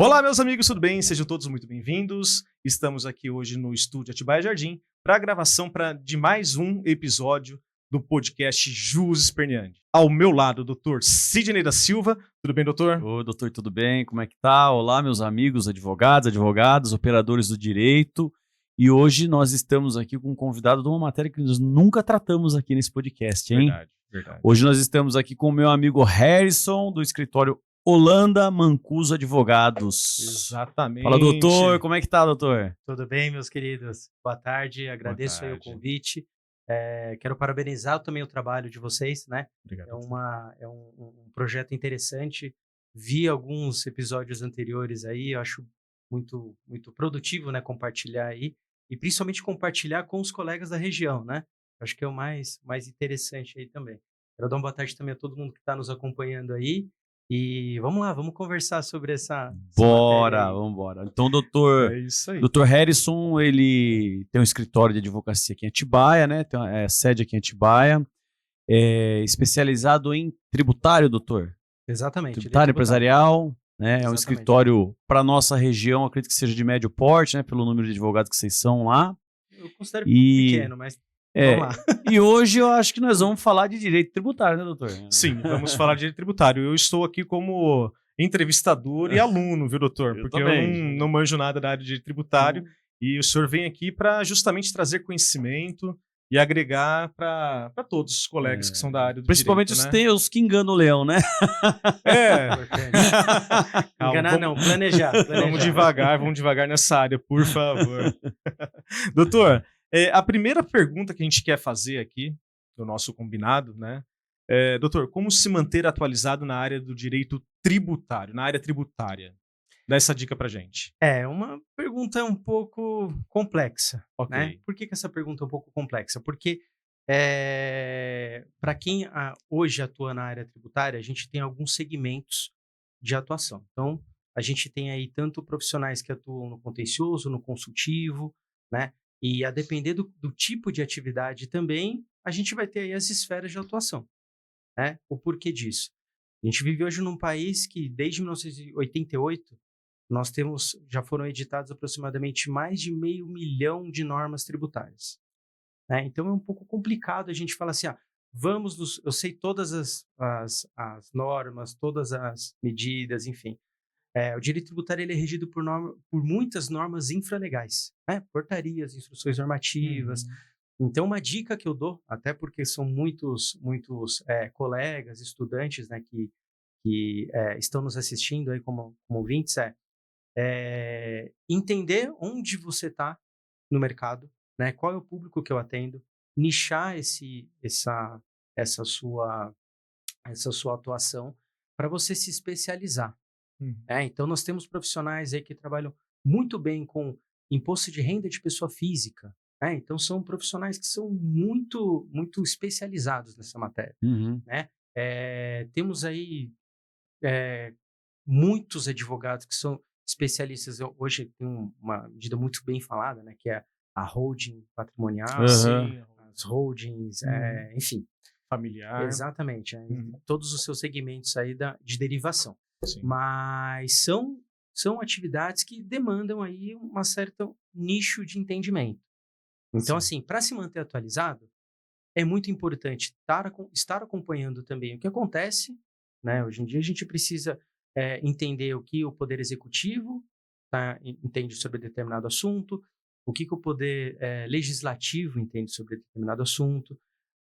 Olá, meus amigos, tudo bem? Sejam todos muito bem-vindos. Estamos aqui hoje no estúdio Atibaia Jardim para a gravação de mais um episódio do podcast Jus Esperniani. Ao meu lado, o doutor Sidney da Silva. Tudo bem, doutor? Ô, doutor, tudo bem? Como é que tá? Olá, meus amigos, advogados, operadores do direito. E hoje nós estamos aqui com um convidado de uma matéria que nós nunca tratamos aqui nesse podcast, hein? Verdade. Hoje nós estamos aqui com o meu amigo Harrison, do escritório Holanda Mancuso Advogados. Exatamente. Fala, doutor, como é que tá, doutor? Tudo bem, meus queridos? Boa tarde, agradeço aí o convite. Quero parabenizar também o trabalho de vocês, né? Obrigado. É um projeto interessante. Vi alguns episódios anteriores aí, eu acho muito, muito produtivo, né? Compartilhar aí. E principalmente compartilhar com os colegas da região, né? Acho que é o mais interessante aí também. Quero dar uma boa tarde também a todo mundo que está nos acompanhando aí. E vamos lá, vamos conversar sobre essa Bora, vamos embora. Então, É isso aí. doutor Harrison, ele tem um escritório de advocacia aqui em Atibaia, né? Tem sede aqui em Atibaia. Especializado em tributário, doutor? Exatamente. Tributário empresarial, né? Exatamente. É um escritório para nossa região, acredito que seja de médio porte, né? Pelo número de advogados que vocês são lá. Eu considero pequeno, mas vamos lá. E hoje eu acho que nós vamos falar de direito tributário, né, doutor? Sim, vamos falar de direito tributário. Eu estou aqui como entrevistador e aluno, viu, doutor? Porque eu não manjo nada da área de direito tributário e o senhor vem aqui para justamente trazer conhecimento e agregar para todos os colegas que são da área do principalmente direito, né? os que enganam o leão, né? Enganar não, planejar. Vamos devagar nessa área, por favor. Doutor, a primeira pergunta que a gente quer fazer aqui, do nosso combinado, né? Doutor, como se manter atualizado na área do direito tributário, na área tributária? Dá essa dica pra gente. É uma pergunta um pouco complexa, Ok. né? Por que essa pergunta é um pouco complexa? Porque para quem hoje atua na área tributária, a gente tem alguns segmentos de atuação. Então, a gente tem aí tanto profissionais que atuam no contencioso, no consultivo, né? E a depender do tipo de atividade também, a gente vai ter aí as esferas de atuação, né? O porquê disso? A gente vive hoje num país que, desde 1988, já foram editados aproximadamente mais de 500 mil de normas tributárias, né? Então, é um pouco complicado a gente falar assim, eu sei todas as normas, todas as medidas, enfim. O direito tributário ele é regido por muitas normas infralegais, né? Portarias, instruções normativas. Então, uma dica que eu dou, até porque são muitos colegas, estudantes, né, que estão nos assistindo aí como ouvintes, entender onde você está no mercado, né? Qual é o público que eu atendo, nichar essa sua atuação para você se especializar. Então, nós temos profissionais aí que trabalham muito bem com imposto de renda de pessoa física, né? Então, são profissionais que são muito, muito especializados nessa matéria, né? Temos aí muitos advogados que são especialistas. Hoje tem uma medida muito bem falada, né? Que é a holding patrimonial, as holdings, enfim. Familiar. Exatamente. Todos os seus segmentos aí de derivação. Sim. Mas são atividades que demandam aí uma certa nicho de entendimento. Então, assim, para se manter atualizado, é muito importante estar acompanhando também o que acontece, né? Hoje em dia a gente precisa entender o que o Poder Executivo entende sobre determinado assunto, o que o Poder Legislativo entende sobre determinado assunto,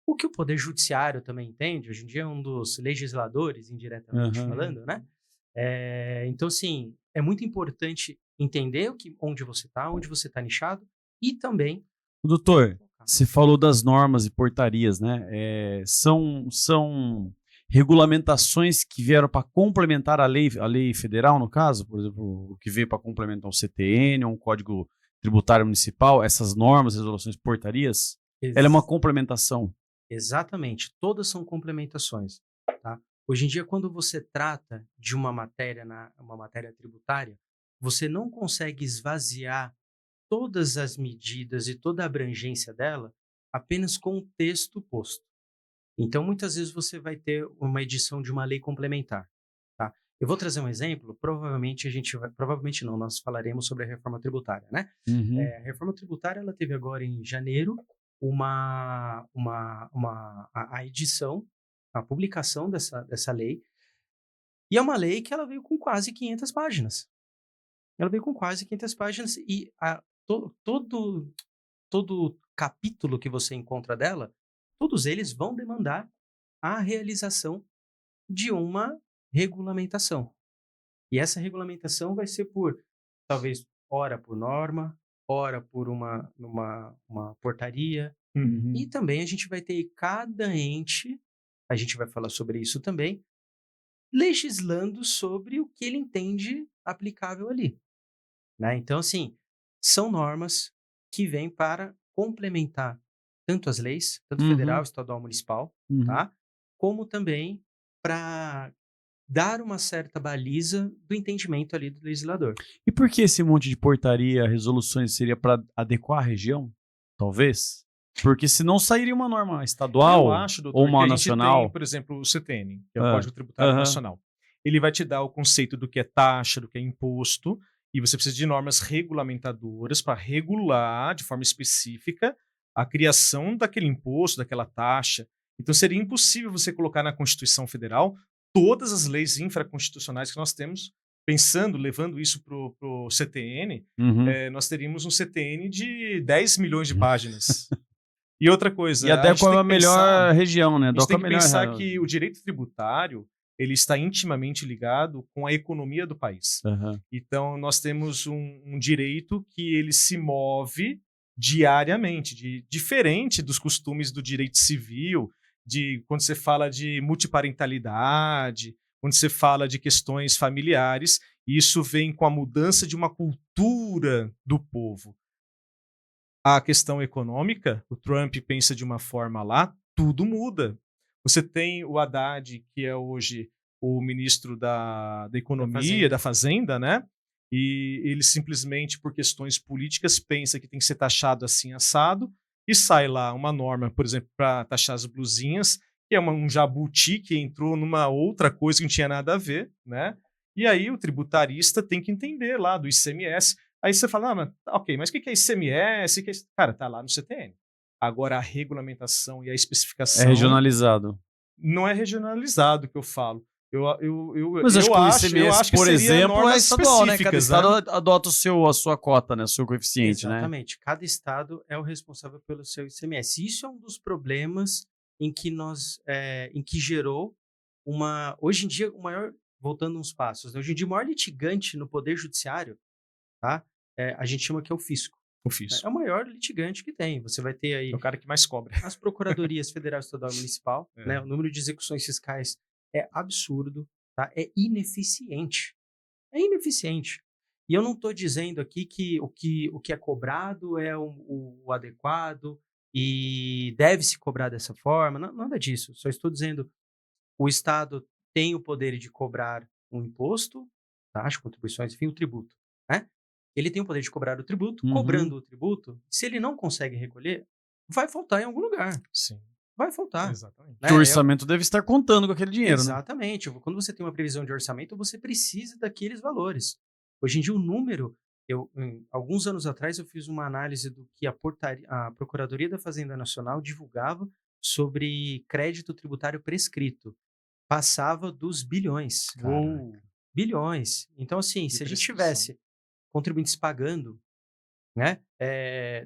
o que o Poder Judiciário também entende. Hoje em dia é um dos legisladores, indiretamente falando, né? Então, assim, é muito importante entender onde você está nichado e também... Doutor, você falou das normas e portarias, né? São regulamentações que vieram para complementar a lei federal, no caso, por exemplo, o que veio para complementar o CTN, um Código Tributário Municipal, essas normas, resoluções, portarias, ela é uma complementação. Exatamente, todas são complementações, tá? Hoje em dia, quando você trata de uma matéria tributária, você não consegue esvaziar todas as medidas e toda a abrangência dela apenas com o texto posto. Então, muitas vezes você vai ter uma edição de uma lei complementar, tá? Eu vou trazer um exemplo, provavelmente provavelmente não, nós falaremos sobre a reforma tributária, né? A reforma tributária, ela teve agora em janeiro a edição, a publicação dessa lei, e é uma lei que ela veio com quase 500 páginas. Ela veio com quase 500 páginas e todo capítulo que você encontra dela, todos eles vão demandar a realização de uma regulamentação. E essa regulamentação vai ser por, talvez, ora por norma, ora por uma portaria. E também a gente vai ter cada ente, a gente vai falar sobre isso também, legislando sobre o que ele entende aplicável ali. Né? Então, assim, são normas que vêm para complementar tanto as leis, tanto federal, estadual, municipal, tá? Como também para dar uma certa baliza do entendimento ali do legislador. E por que esse monte de portaria, resoluções, seria para adequar a região? Talvez? Porque senão sairia uma norma estadual Eu acho, doutor, ou uma que a nacional. gente tem, por exemplo, o CTN, que é o Código Tributário Nacional. Ele vai te dar o conceito do que é taxa, do que é imposto, e você precisa de normas regulamentadoras para regular de forma específica a criação daquele imposto, daquela taxa. Então seria impossível você colocar na Constituição Federal todas as leis infraconstitucionais que nós temos, pensando, levando isso para o CTN, nós teríamos um CTN de 10 milhões de páginas. E outra coisa... E adequa a melhor região, né? A gente tem que pensar que o direito tributário ele está intimamente ligado com a economia do país. Então, nós temos um direito que ele se move diariamente, diferente dos costumes do direito civil, quando você fala de multiparentalidade, quando você fala de questões familiares, isso vem com a mudança de uma cultura do povo. A questão econômica, o Trump pensa de uma forma lá, tudo muda. Você tem o Haddad, que é hoje o ministro da Economia, da Fazenda, né? E ele simplesmente, por questões políticas, pensa que tem que ser taxado assim, assado, e sai lá uma norma, por exemplo, para taxar as blusinhas, que é um jabuti que entrou numa outra coisa que não tinha nada a ver, né? E aí o tributarista tem que entender lá do ICMS. Aí você fala, ok, mas o que é ICMS? Cara, tá lá no CTN. Agora a regulamentação e a especificação... É regionalizado. Não é regionalizado que eu falo. Mas acho que o ICMS, por exemplo, é estadual, né? Cada estado adota a sua cota, né? O seu coeficiente, né? Exatamente. Cada estado é o responsável pelo seu ICMS. Isso é um dos problemas em que gerou hoje em dia, voltando uns passos, né? Hoje em dia, o maior litigante no Poder Judiciário, tá? A gente chama que é o fisco. O fisco. É o maior litigante que tem. Você vai ter aí... É o cara que mais cobra. As procuradorias federal, estadual e municipal, né? O número de execuções fiscais é absurdo, tá? É ineficiente. É ineficiente. E eu não estou dizendo aqui que o que é cobrado é o adequado e deve se cobrar dessa forma. Não, nada disso. Só estou dizendo o Estado tem o poder de cobrar um imposto, taxa, contribuições, enfim, o tributo, né? Ele tem o poder de cobrar o tributo, cobrando o tributo, se ele não consegue recolher, vai faltar em algum lugar. Sim. Vai faltar. Exatamente. Né? O orçamento deve estar contando com aquele dinheiro. Exatamente. Né? Quando você tem uma previsão de orçamento, você precisa daqueles valores. Hoje em dia, o número... alguns anos atrás, eu fiz uma análise do que a Procuradoria da Fazenda Nacional divulgava sobre crédito tributário prescrito. Passava dos bilhões. Bilhões. Então, assim, se a gente tivesse contribuintes pagando, né?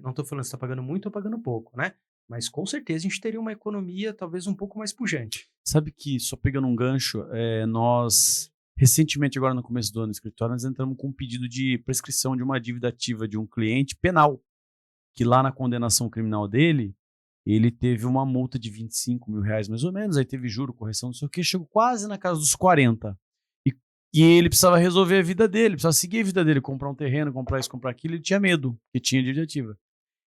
Não estou falando se está pagando muito ou pagando pouco, né? Mas com certeza a gente teria uma economia talvez um pouco mais pujante. Sabe que, só pegando um gancho, nós, recentemente, agora no começo do ano no escritório, nós entramos com um pedido de prescrição de uma dívida ativa de um cliente penal, que lá na condenação criminal dele, ele teve uma multa de R$25 mil mais ou menos, aí teve juro, correção, não sei o que, chegou quase na casa dos 40. E ele precisava resolver a vida dele, precisava seguir a vida dele, comprar um terreno, comprar isso, comprar aquilo, ele tinha medo, porque tinha dívida ativa.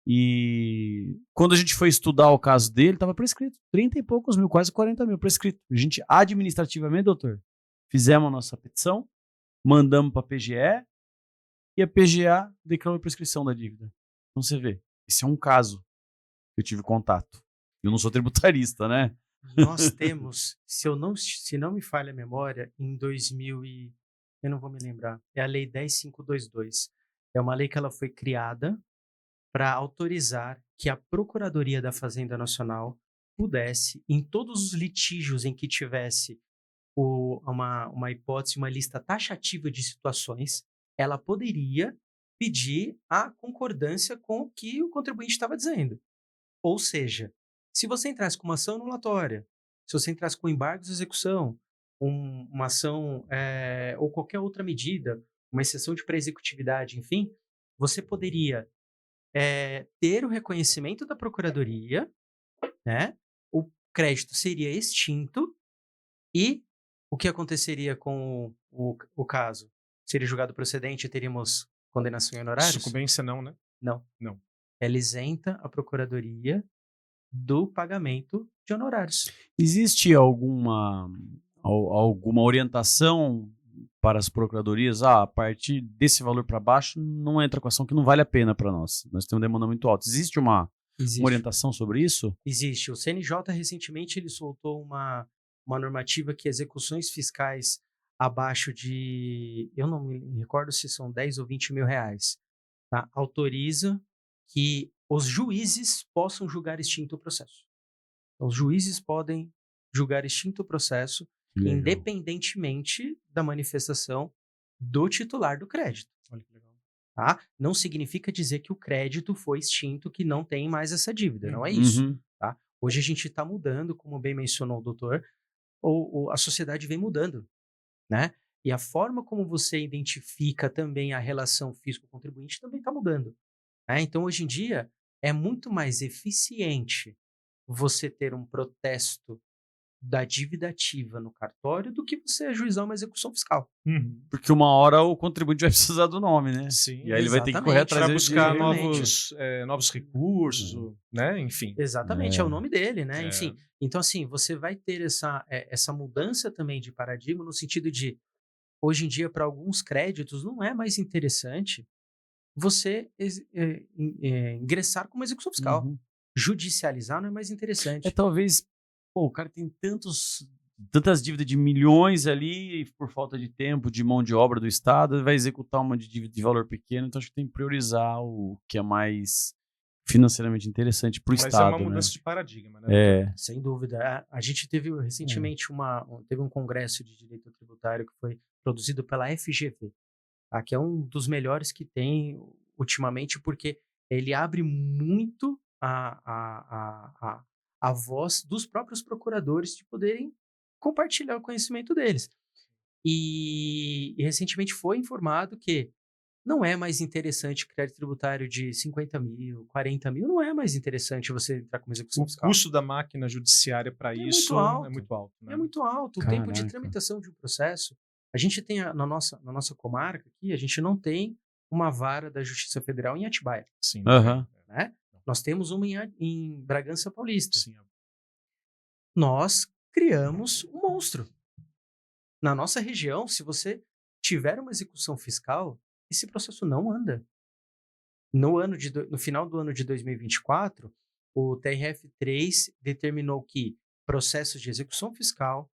E quando a gente foi estudar o caso dele, estava prescrito, 30 e poucos mil, quase 40 mil prescrito. A gente, administrativamente, doutor, fizemos a nossa petição, mandamos para a PGE e a PGA declarou a prescrição da dívida. Então você vê, esse é um caso que eu tive contato. Eu não sou tributarista, né? Nós temos, se não me falha a memória, em 2000 eu não vou me lembrar, é a Lei 10.522. É uma lei que ela foi criada para autorizar que a Procuradoria da Fazenda Nacional pudesse, em todos os litígios em que tivesse uma hipótese, uma lista taxativa de situações, ela poderia pedir a concordância com o que o contribuinte estava dizendo. Ou seja, se você entrasse com uma ação anulatória, se você entrasse com embargos de execução, uma ação ou qualquer outra medida, uma exceção de pré-executividade, enfim, você poderia ter o reconhecimento da Procuradoria, né? O crédito seria extinto e o que aconteceria com o caso? Seria julgado procedente e teríamos condenação em honorários? Sucumbência não, né? Não. Não. Ela isenta a Procuradoria do pagamento de honorários. Existe alguma orientação para as procuradorias? A partir desse valor para baixo, não entra com ação que não vale a pena para nós. Nós temos uma demanda muito alta. Existe uma orientação sobre isso? Existe. O CNJ, recentemente, ele soltou uma normativa que execuções fiscais abaixo de, eu não me recordo se são 10 ou 20 mil reais, tá? Autoriza que os juízes possam julgar extinto o processo. Então, os juízes podem julgar extinto o processo, independentemente da manifestação do titular do crédito. Olha que legal. Tá? Não significa dizer que o crédito foi extinto, que não tem mais essa dívida. Não é isso. Tá? Hoje a gente está mudando, como bem mencionou o doutor, a sociedade vem mudando, né? E a forma como você identifica também a relação fisco-contribuinte também está mudando. Né? Então, hoje em dia, é muito mais eficiente você ter um protesto da dívida ativa no cartório do que você ajuizar uma execução fiscal. Porque uma hora o contribuinte vai precisar do nome, né? Sim. E aí ele vai ter que correr atrás para buscar de novos recursos, né? Enfim. Exatamente, é o nome dele, né? Enfim, então assim, você vai ter essa mudança também de paradigma no sentido de, hoje em dia, para alguns créditos, não é mais interessante você ingressar com uma execução fiscal. Judicializar não é mais interessante. Talvez, o cara tem tantas dívidas de milhões ali, por falta de tempo, de mão de obra do Estado, vai executar uma dívida de valor pequeno, então acho que tem que priorizar o que é mais financeiramente interessante para o Estado. Mas é uma mudança de paradigma, né? Sem dúvida. A gente teve recentemente teve um congresso de direito tributário que foi produzido pela FGV, que é um dos melhores que tem ultimamente, porque ele abre muito a voz dos próprios procuradores de poderem compartilhar o conhecimento deles. E recentemente foi informado que não é mais interessante crédito tributário de 50 mil, 40 mil, não é mais interessante você entrar com uma execução fiscal. O custo da máquina judiciária para isso é muito alto. Né? É muito alto. O tempo de tramitação de um processo. A gente tem, na nossa comarca aqui, a gente não tem uma vara da Justiça Federal em Atibaia. Sim. Né? Nós temos uma em Bragança Paulista. Sim. Nós criamos um monstro. Na nossa região, se você tiver uma execução fiscal, esse processo não anda. No final do ano de 2024, o TRF3 determinou que processos de execução fiscal,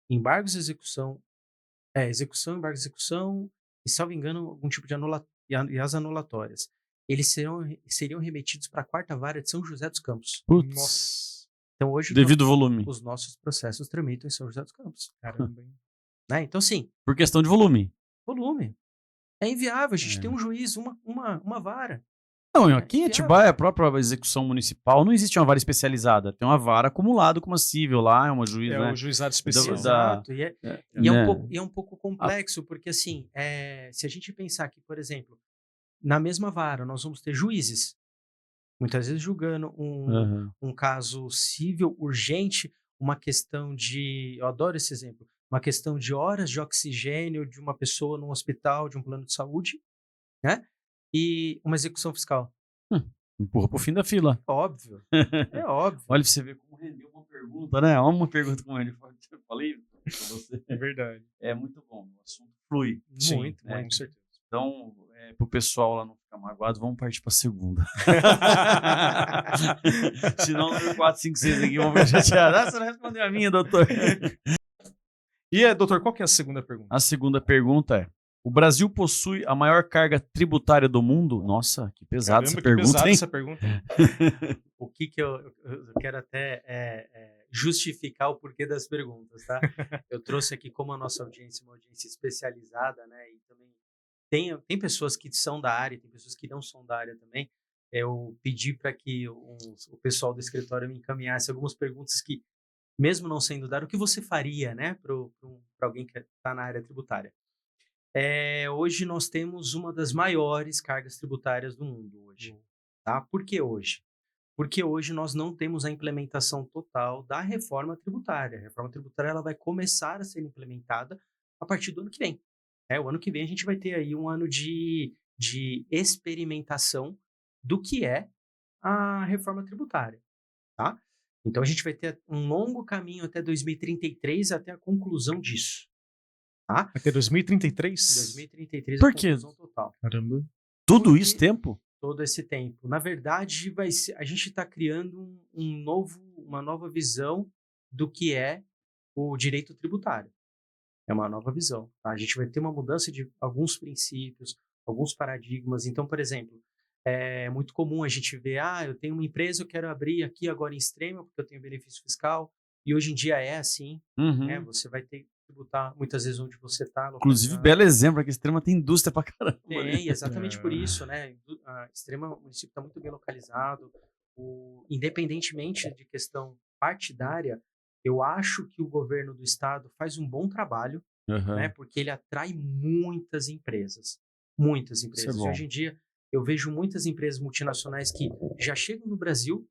embargos de execução, embargos de execução, e, salvo engano, algum tipo de e as anulatórias, eles seriam remetidos para a 4ª Vara de São José dos Campos. Nossa. Então, hoje, devido ao volume, os nossos processos tramitam em São José dos Campos. Caramba. Né? Então, sim. Por questão de volume. É inviável. A gente tem um juiz, uma vara. Não, aqui em Atibaia, a própria execução municipal, não existe uma vara especializada. Tem uma vara acumulada com uma cível lá, é uma juiz, né? O juizado especial. Exato. E é um pouco complexo, porque assim, se a gente pensar que, por exemplo, na mesma vara nós vamos ter juízes, muitas vezes julgando um caso cível urgente, uma questão de, eu adoro esse exemplo, uma questão de horas de oxigênio de uma pessoa num hospital, de um plano de saúde, né? E uma execução fiscal. Empurra pro fim da fila. Óbvio. É óbvio. Olha pra você ver como rendeu uma pergunta, né? Uma pergunta como ele falei pra você. É verdade. É muito bom. O assunto flui. Muito, com certeza. Então, Pro pessoal lá não ficar magoado, vamos partir pra segunda. Senão, no 4, 5, 6 aqui, vamos ver chateado. Ah, você não respondeu a minha, doutor. E, doutor, qual que é a segunda pergunta? A segunda pergunta é: o Brasil possui a maior carga tributária do mundo? Nossa, que pesada essa pergunta, pesada hein? essa pergunta. O que eu quero até justificar o porquê das perguntas, tá? Eu trouxe aqui como a nossa audiência uma audiência especializada, né? E também tem pessoas que são da área, tem pessoas que não são da área também. Eu pedi para que o pessoal do escritório me encaminhasse algumas perguntas que, mesmo não sendo da área, o que você faria, né? Para alguém que está na área tributária. Hoje nós temos uma das maiores cargas tributárias do mundo hoje, tá? Por que hoje? Porque hoje nós não temos a implementação total da reforma tributária. A reforma tributária ela vai começar a ser implementada a partir do ano que vem. O ano que vem a gente vai ter aí um ano de experimentação do que é a reforma tributária, tá? Então a gente vai ter um longo caminho até 2033 até a conclusão disso. Tá? Até 2033? 2033 Por a quê? conclusão total. Caramba. Tudo isso tempo? Todo esse tempo. Na verdade, a gente está criando uma nova visão do que é o direito tributário. É uma nova visão. Tá? A gente vai ter uma mudança de alguns princípios, alguns paradigmas. Então, por exemplo, é muito comum a gente ver, eu tenho uma empresa, eu quero abrir aqui agora em Extrema, porque eu tenho benefício fiscal, e hoje em dia é assim, né? Você vai ter que tributar muitas vezes onde você está. Inclusive, belo exemplo, aqui Extrema tem indústria pra caramba. Tem, exatamente por isso, né? A Extrema, o município está muito bem localizado. Independentemente de questão partidária, eu acho que o governo do estado faz um bom trabalho, né? Porque ele atrai muitas empresas. Muitas empresas. Isso é bom. Hoje em dia, eu vejo muitas empresas multinacionais que já chegam no Brasil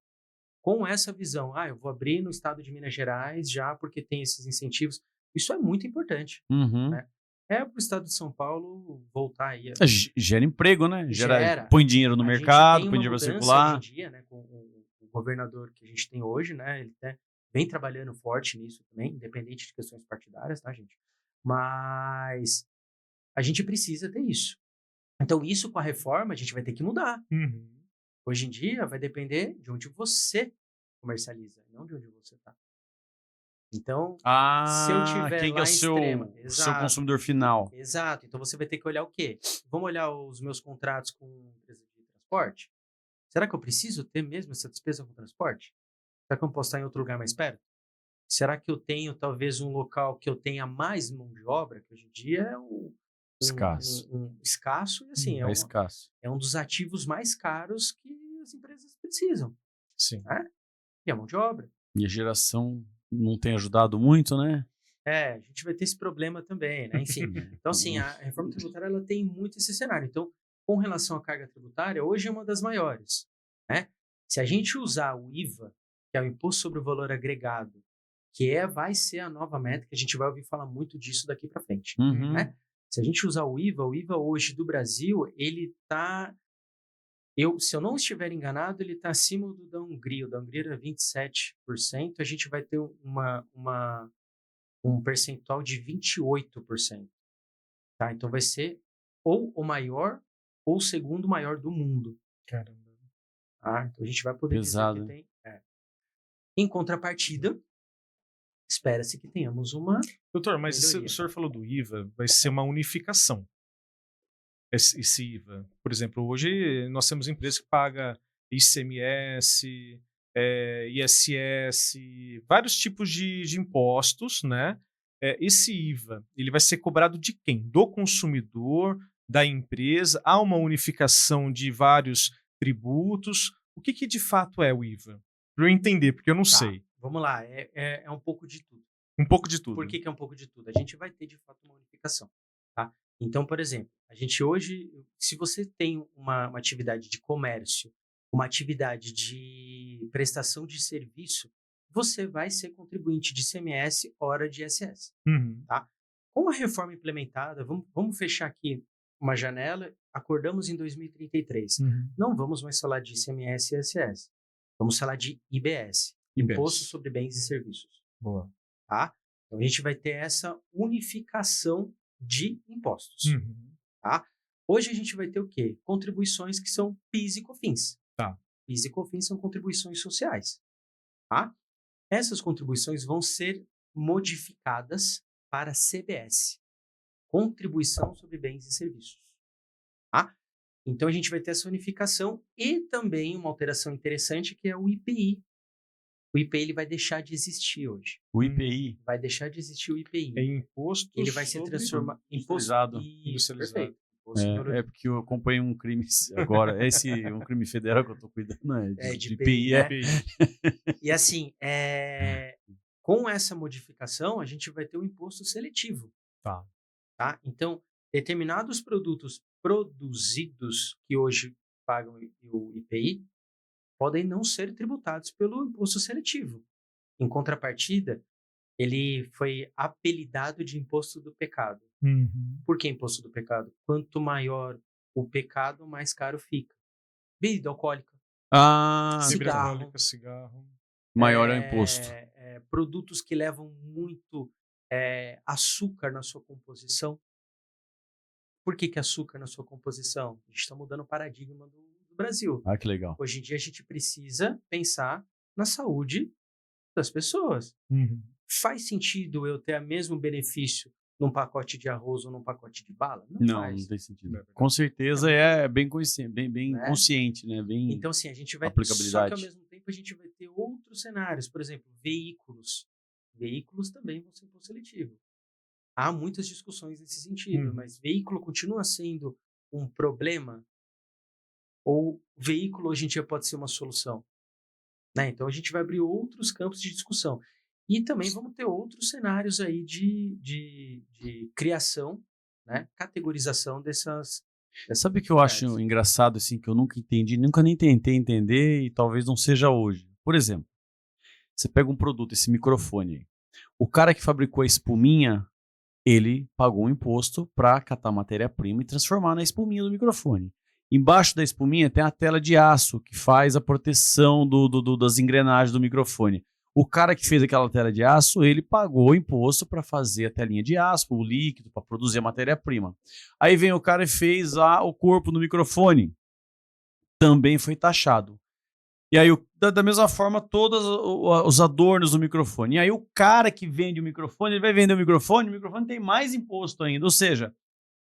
com essa visão. Eu vou abrir no estado de Minas Gerais já porque tem esses incentivos. Isso é muito importante, né? Para o estado de São Paulo voltar aí. Gera emprego, né? Gera. Põe dinheiro no mercado, põe dinheiro para circular. Hoje em dia, né, com o governador que a gente tem hoje, né? Ele vem trabalhando forte nisso também, independente de questões partidárias, tá, gente? Mas a gente precisa ter isso. Então, isso com a reforma, a gente vai ter que mudar. Hoje em dia, vai depender de onde você comercializa, não de onde você está. Então, se eu tiver quem lá que é o em Extrema... o seu consumidor final? Exato. Então, você vai ter que olhar o quê? Vamos olhar os meus contratos com empresa de transporte? Será que eu preciso ter mesmo essa despesa com transporte? Será que eu posso estar em outro lugar mais perto? Será que eu tenho, talvez, um local que eu tenha mais mão de obra, que hoje em dia é escasso. Escasso, e assim, escasso. É um dos ativos mais caros que as empresas precisam. Sim. Né? E a mão de obra. E a geração não tem ajudado muito, né? A gente vai ter esse problema também, né? Enfim, então assim, a reforma tributária ela tem muito esse cenário. Então, com relação à carga tributária, hoje é uma das maiores, né? Se a gente usar o IVA, que é o Imposto sobre o Valor Agregado, vai ser a nova métrica, a gente vai ouvir falar muito disso daqui para frente, né? Se a gente usar o IVA hoje do Brasil, ele está... se eu não estiver enganado, ele está acima do da Hungria. O da Hungria era 27%, a gente vai ter um percentual de 28%. Tá? Então vai ser ou o maior ou o segundo maior do mundo. Caramba. Então a gente vai poder Pesado, dizer que tem... Em contrapartida, espera-se que tenhamos uma... Doutor, mas melhoria. o senhor falou do IVA, vai ser uma unificação. Esse IVA. Por exemplo, hoje nós temos empresas que pagam ICMS, ISS, vários tipos de impostos, né? Esse IVA, ele vai ser cobrado de quem? Do consumidor, da empresa? Há uma unificação de vários tributos? O que de fato é o IVA? Para eu entender, porque eu não sei. Vamos lá, é um pouco de tudo. Um pouco de tudo. Por que é um pouco de tudo? A gente vai ter, de fato, uma unificação, tá? Então, por exemplo, a gente hoje, se você tem uma atividade de comércio, uma atividade de prestação de serviço, você vai ser contribuinte de ICMS, hora de ISS, tá? Com a reforma implementada, vamos fechar aqui uma janela, acordamos em 2033. Não vamos mais falar de ICMS e ISS. Vamos falar de IBS. Imposto sobre Bens e Serviços. Boa. Tá? Então, a gente vai ter essa unificação de impostos. Tá? Hoje a gente vai ter o quê? Contribuições que são PIS e COFINS. Tá. PIS e COFINS são contribuições sociais, tá? Essas contribuições vão ser modificadas para CBS, Contribuição sobre Bens e Serviços, tá? Então a gente vai ter essa unificação e também uma alteração interessante que é o IPI. O IPI ele vai deixar de existir hoje. O IPI. Vai deixar de existir o IPI. É imposto Ele vai se sobre transformar em industrializado. Industrializado. Perfeito. Imposto sobre- É porque eu acompanhei um crime agora. Um crime federal que eu tô cuidando, de IPI. né? IPI. E assim, com essa modificação, a gente vai ter um imposto seletivo. Tá. Tá? Então, determinados produtos produzidos que hoje pagam o IPI podem não ser tributados pelo imposto seletivo. Em contrapartida, ele foi apelidado de imposto do pecado. Uhum. Por que imposto do pecado? Quanto maior o pecado, mais caro fica. Bebida alcoólica, Bebida cigarro. alcoólica, cigarro. Maior é o imposto. Produtos que levam muito açúcar na sua composição. Por que açúcar na sua composição? A gente está mudando o paradigma do Brasil. Ah, que legal. Hoje em dia a gente precisa pensar na saúde das pessoas. Uhum. Faz sentido eu ter o mesmo benefício num pacote de arroz ou num pacote de bala? Não faz. tem sentido. Não é verdade. Com certeza é bem consciente, bem Né? consciente, né? Bem Então, assim, a gente vai... Só aplicabilidade. que ao mesmo tempo a gente vai ter outros cenários. Por exemplo, veículos. Veículos também vão ser imposto seletivo. Há muitas discussões nesse sentido, mas veículo continua sendo um problema? Ou veículo hoje em dia pode ser uma solução? Né? Então a gente vai abrir outros campos de discussão. E também vamos ter outros cenários aí de criação, né? Categorização dessas Sabe o que eu acho atividades. engraçado, assim, que eu nunca entendi, nunca nem tentei entender e talvez não seja hoje? Por exemplo, você pega um produto, esse microfone aí. O cara que fabricou a espuminha, ele pagou um imposto para catar matéria-prima e transformar na espuminha do microfone. Embaixo da espuminha tem a tela de aço que faz a proteção das engrenagens do microfone. O cara que fez aquela tela de aço, ele pagou o imposto para fazer a telinha de aço, o líquido, para produzir a matéria-prima. Aí vem o cara e fez o corpo do microfone. Também foi taxado. E aí, da mesma forma, todos os adornos do microfone. E aí, o cara que vende o microfone, ele vai vender o microfone tem mais imposto ainda. Ou seja,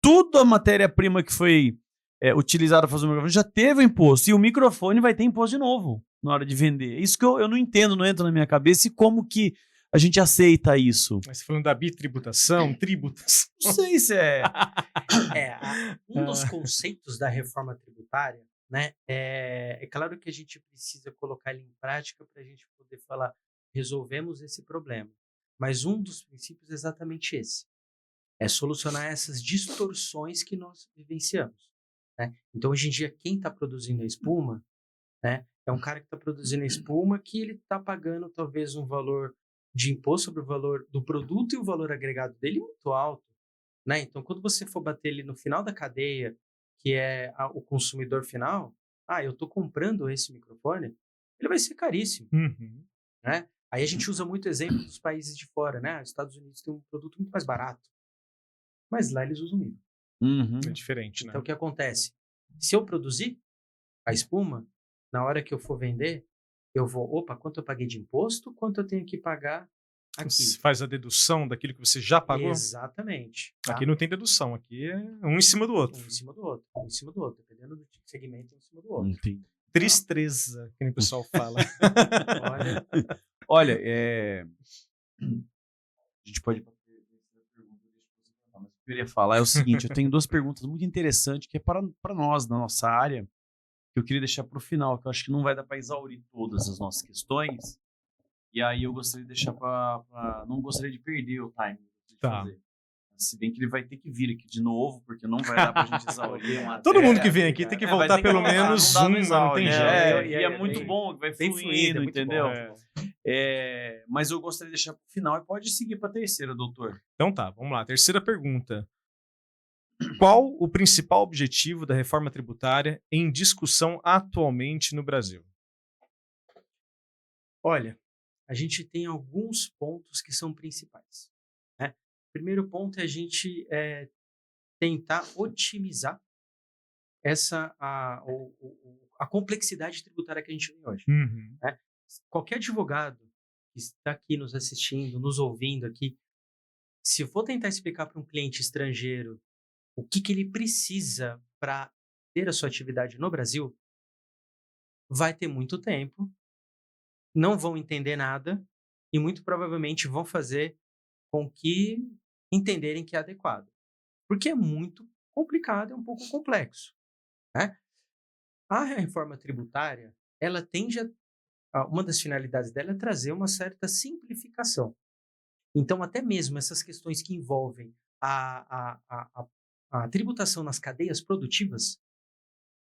tudo a matéria-prima que foi utilizada para fazer o microfone já teve imposto. E o microfone vai ter imposto de novo na hora de vender. Isso que eu não entendo, não entra na minha cabeça. E como que a gente aceita isso? Mas você falando da bitributação, tributação. Não sei se é... Um dos conceitos da reforma tributária, né, é claro que a gente precisa colocar ele em prática para a gente poder falar, resolvemos esse problema. Mas um dos princípios é exatamente esse. É solucionar essas distorções que nós vivenciamos. Né? Então, hoje em dia, quem está produzindo a espuma, né, é um cara que está produzindo a espuma que ele está pagando talvez um valor de imposto sobre o valor do produto e o valor agregado dele muito alto. Né? Então, quando você for bater ele no final da cadeia, que é o consumidor final, eu estou comprando esse microfone, ele vai ser caríssimo. Uhum. Né? Aí a gente usa muito exemplo dos países de fora, né? Os Estados Unidos tem um produto muito mais barato, mas lá eles usam milho. Uhum. É diferente, né? Então, o que acontece? Se eu produzir a espuma, na hora que eu for vender, eu vou, quanto eu paguei de imposto, quanto eu tenho que pagar aqui. Você faz a dedução daquilo que você já pagou? Exatamente. Tá? Aqui não tem dedução, aqui é um em cima do outro. Um em cima do outro, um em cima do outro. Dependendo do segmento, um em cima do outro. Entendi. Tristeza, que nem o pessoal fala. Olha, a gente pode... Mas o que eu queria falar é o seguinte, eu tenho duas perguntas muito interessantes que é para nós, na nossa área, que eu queria deixar para o final, que eu acho que não vai dar para exaurir todas as nossas questões, e aí eu gostaria de deixar não gostaria de perder o time de fazer. Se bem que ele vai ter que vir aqui de novo, porque não vai dar pra gente exaurir uma Todo mundo que vem aqui tem que voltar pelo menos não dá, mas não tem jeito. E é muito bom, vai fluindo, entendeu? Mas eu gostaria de deixar pro final e pode seguir pra terceira, doutor. Então tá, vamos lá. Terceira pergunta. Qual o principal objetivo da reforma tributária em discussão atualmente no Brasil? Olha, a gente tem alguns pontos que são principais. Né? O primeiro ponto é a gente tentar otimizar a complexidade tributária que a gente tem hoje. Uhum. Né? Qualquer advogado que está aqui nos assistindo, nos ouvindo aqui, se eu for tentar explicar para um cliente estrangeiro o que ele precisa para ter a sua atividade no Brasil, vai ter muito tempo, não vão entender nada e muito provavelmente vão fazer com que entenderem que é adequado. Porque é muito complicado, é um pouco complexo. Né? A reforma tributária, ela tende uma das finalidades dela é trazer uma certa simplificação. Então, até mesmo essas questões que envolvem a tributação nas cadeias produtivas,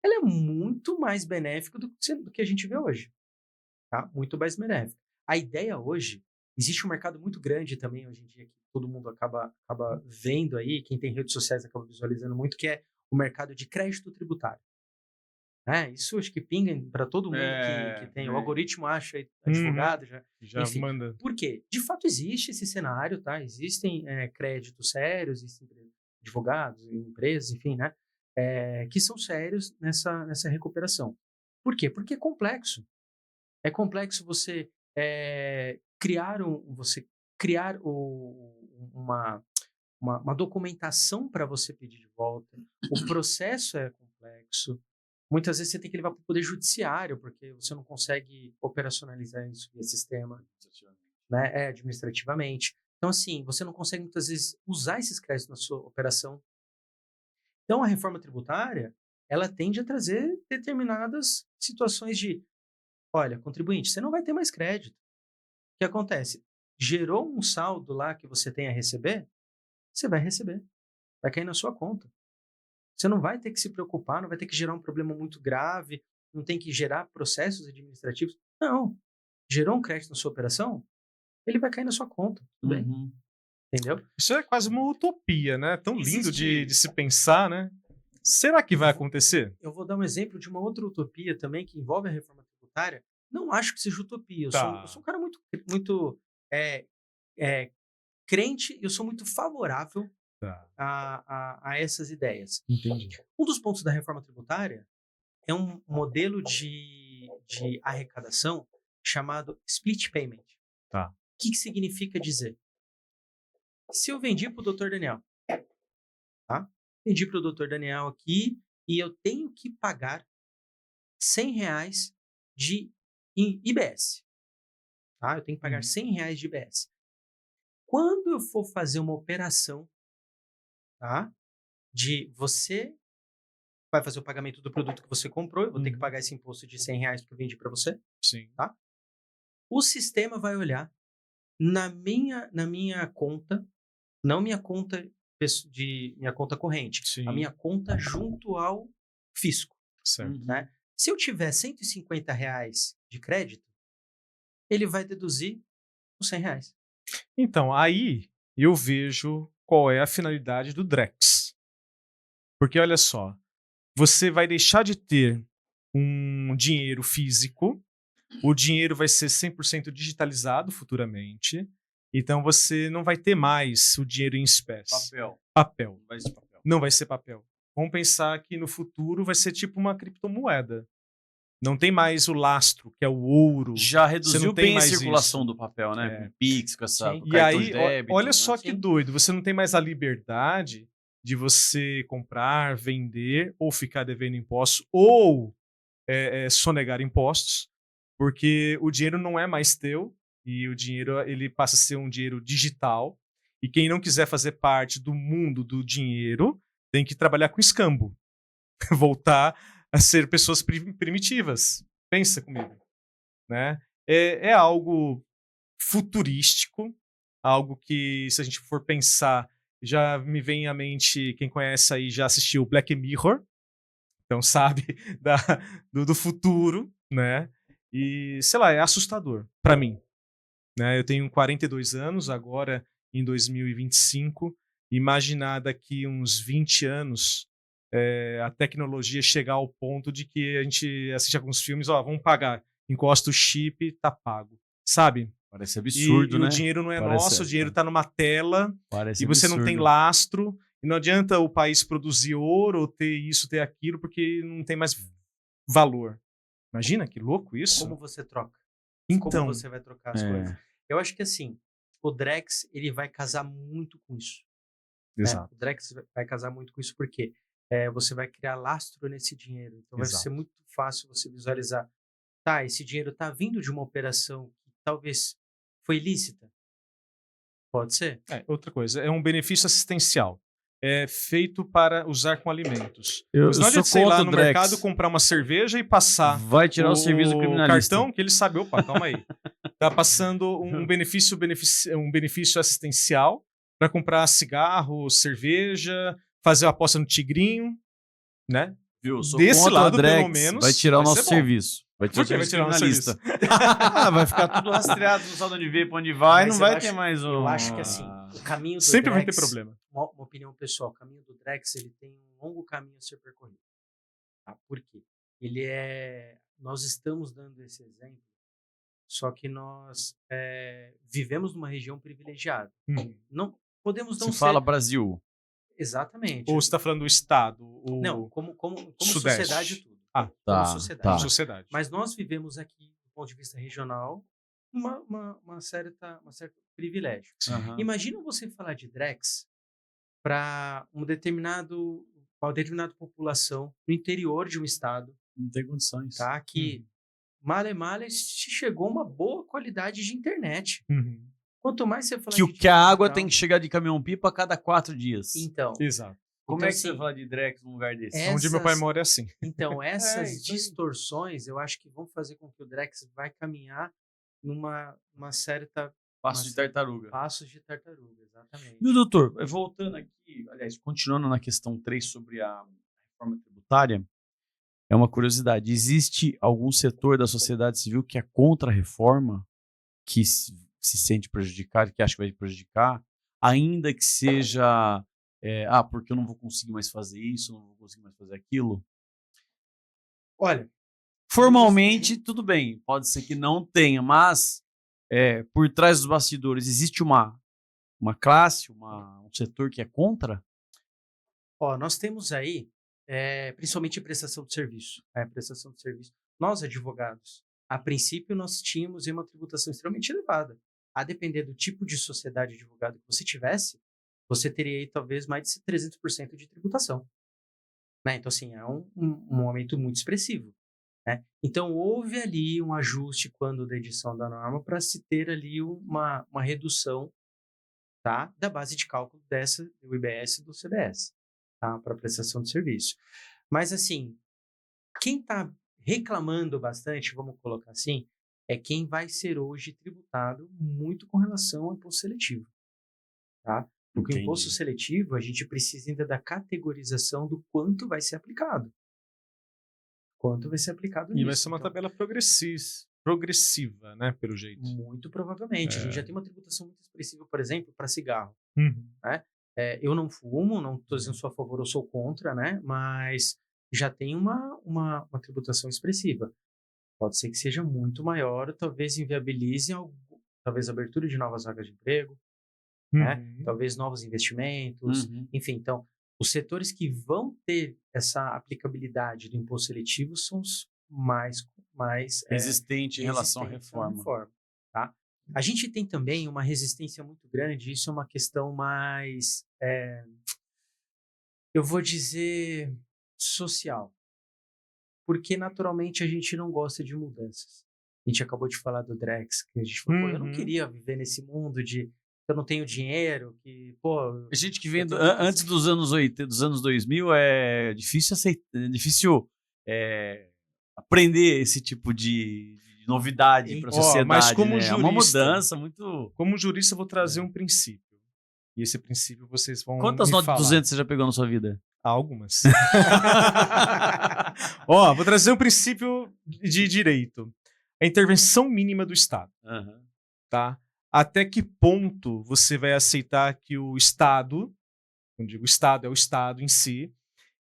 ela é muito mais benéfica do que a gente vê hoje. Tá? Muito mais benéfica. A ideia hoje, existe um mercado muito grande também hoje em dia, que todo mundo acaba vendo aí, quem tem redes sociais acaba visualizando muito, que é o mercado de crédito tributário. Isso acho que pinga para todo mundo que tem. O algoritmo acha advogado, já enfim. manda. Por quê? De fato existe esse cenário, tá? Existem créditos sérios, existem advogados, empresas, enfim, né? Que são sérios nessa recuperação. Por quê? Porque é complexo. É complexo você criar uma documentação para você pedir de volta. O processo é complexo. Muitas vezes você tem que levar para o poder judiciário, porque você não consegue operacionalizar isso via sistema, né? Administrativamente. Então, assim, você não consegue muitas vezes usar esses créditos na sua operação. Então, a reforma tributária, ela tende a trazer determinadas situações de, olha, contribuinte, você não vai ter mais crédito. O que acontece? Gerou um saldo lá que você tem a receber, você vai receber. Vai cair na sua conta. Você não vai ter que se preocupar, não vai ter que gerar um problema muito grave, não tem que gerar processos administrativos. Não. Gerou um crédito na sua operação, ele vai cair na sua conta. Tudo bem? Entendeu? Isso é quase uma utopia, né? Tão lindo de se pensar, né? Será que vai acontecer? Eu vou dar um exemplo de uma outra utopia também que envolve a reforma tributária. Não acho que seja utopia. Eu sou um cara muito crente e eu sou muito favorável a essas ideias. Entendi. Um dos pontos da reforma tributária é um modelo de arrecadação chamado split payment. Tá. O que significa dizer? Se eu vendi para o Dr. Daniel, tá? Vendi para o Dr. Daniel aqui e eu tenho que pagar R$100 de IBS. Tá? Eu tenho que pagar R$100 de IBS. Quando eu for fazer uma operação, tá? Você vai fazer o pagamento do produto que você comprou, eu vou ter que pagar esse imposto de R$100 que eu vendi para você. Sim. Tá? O sistema vai olhar na minha conta, não minha conta minha conta corrente, Sim. a minha conta junto ao fisco. Certo. Né? Se eu tiver R$150 de crédito, ele vai deduzir os R$100. Então, aí eu vejo qual é a finalidade do Drex. Porque olha só, você vai deixar de ter um dinheiro físico, o dinheiro vai ser 100% digitalizado futuramente, então você não vai ter mais o dinheiro em espécie. Papel. Não vai ser papel. Não vai ser papel. Vamos pensar que no futuro vai ser tipo uma criptomoeda. Não tem mais o lastro, que é o ouro. Já reduziu bem a circulação isso. do papel, né? Com Pix, com essa com E cartão aí, de débito. olha né? só que doido. Você não tem mais a liberdade de você comprar, vender, ou ficar devendo impostos, ou sonegar impostos, porque o dinheiro não é mais teu, e o dinheiro ele passa a ser um dinheiro digital, e quem não quiser fazer parte do mundo do dinheiro tem que trabalhar com escambo. Voltar a ser pessoas primitivas. Pensa comigo. Né? É algo futurístico, algo que, se a gente for pensar, já me vem à mente, quem conhece aí já assistiu Black Mirror, então sabe do futuro, né? E, sei lá, é assustador para mim. Né? Eu tenho 42 anos, agora em 2025, imaginar daqui uns 20 anos a tecnologia chegar ao ponto de que a gente assiste alguns filmes, vamos pagar, encosta o chip, tá pago, sabe? Parece absurdo, e né? o dinheiro não é nosso, o dinheiro tá numa tela, Parece e você absurdo. não tem lastro, e não adianta o país produzir ouro ou ter isso, ter aquilo, porque não tem mais valor. Imagina que louco isso. Como você troca? Então, Como você vai trocar as coisas? Eu acho que assim, o Drex ele vai casar muito com isso. exato. O Drex vai casar muito com isso porque você vai criar lastro nesse dinheiro. Então vai ser muito fácil você visualizar. Tá, esse dinheiro está vindo de uma operação que talvez foi ilícita. Pode ser. Outra coisa, é um benefício assistencial. É feito para usar com alimentos. Eu Mas não sou adianta você ir lá contra o no Drex. mercado, comprar uma cerveja e passar Vai tirar o serviço do criminalista. cartão, que ele sabe, opa, calma aí. Tá passando um benefício assistencial para comprar cigarro, cerveja, fazer a aposta no tigrinho, né? Viu? Sou Desse contra lado, o Drex, pelo menos, vai tirar o vai nosso ser bom. serviço. Vai tirar Por que o vai serviço tirar o nosso criminalista. serviço? Vai ficar tudo rastreado, não sabe onde veio, pra onde vai, Mas não eu vai ter acho- mais um... Eu acho que assim, o caminho do Sempre vai ter Drex, problema. uma opinião pessoal, o caminho do Drex ele tem um longo caminho a ser percorrido. Tá? Por quê? Nós estamos dando esse exemplo, só que nós vivemos numa região privilegiada. Não podemos não Se ser fala Brasil. exatamente. Ou você está falando do Estado? Não, como Sudeste. sociedade tudo. Ah, Como tá, sociedade. tá. Sociedade. Mas nós vivemos aqui, do ponto de vista regional, uma certa privilégio. Aham. Imagina você falar de Drex para uma determinada população no interior de um estado, Não tem condições. tá? Que male chegou uma boa qualidade de internet. Quanto mais você falar Que a água tem que chegar de caminhão-pipa a cada 4 dias. Então, Exato. Como então, é que você assim, vai falar de Drex num lugar desse? Essas- Onde meu pai mora é assim. então essas isso aí. distorções, eu acho que vão fazer com que o Drex vai caminhar numa certa Passo de tartaruga. passos de tartaruga, exatamente. Meu doutor, voltando aqui, aliás, continuando na questão 3 sobre a reforma tributária, é uma curiosidade. Existe algum setor da sociedade civil que é contra a reforma, que se sente prejudicado, que acha que vai prejudicar, ainda que seja, porque eu não vou conseguir mais fazer isso, não vou conseguir mais fazer aquilo? Olha, Formalmente, tudo bem, pode ser que não tenha, mas por trás dos bastidores existe uma classe, um setor que é contra? nós temos aí, principalmente prestação de serviço. Prestação de serviço. Nós, advogados, a princípio, nós tínhamos uma tributação extremamente elevada. A depender do tipo de sociedade de advogado que você tivesse, você teria aí talvez mais de 300% de tributação. Né? Então, assim, é um aumento muito expressivo. Né? Então, houve ali um ajuste quando da edição da norma para se ter ali uma redução, tá, da base de cálculo do IBS e do CBS, tá, para prestação de serviço. Mas, assim, quem está reclamando bastante, vamos colocar assim, é quem vai ser hoje tributado muito com relação ao imposto seletivo. Tá? Porque o imposto seletivo, a gente precisa ainda da categorização do quanto vai ser aplicado. Quanto vai ser aplicado nisso. E vai ser uma tabela progressiva, né, pelo jeito. Muito provavelmente. A gente já tem uma tributação muito expressiva, por exemplo, para cigarro. Né? Eu não fumo, não estou dizendo sou a favor ou sou contra, né? Mas já tem uma tributação expressiva. Pode ser que seja muito maior, talvez inviabilize talvez a abertura de novas vagas de emprego, né? Talvez novos investimentos, enfim. Então, os setores que vão ter essa aplicabilidade do imposto seletivo são os mais resistentes em relação à reforma. Tá? A gente tem também uma resistência muito grande, isso é uma questão mais, eu vou dizer, social. Porque, naturalmente, a gente não gosta de mudanças. A gente acabou de falar do Drex, que a gente falou, eu não queria viver nesse mundo de eu não tenho dinheiro, que, A gente que vem antes dos anos 80, dos anos 2000, é difícil aprender esse tipo de novidade para a sociedade. Mas como jurista, é uma mudança muito... Como jurista, eu vou trazer um princípio. E esse princípio vocês vão Quantas me notas falar. 200 você já pegou na sua vida? Algumas. Vou trazer um princípio de direito. A intervenção mínima do Estado. Tá? Até que ponto você vai aceitar que o Estado, quando digo Estado, é o Estado em si,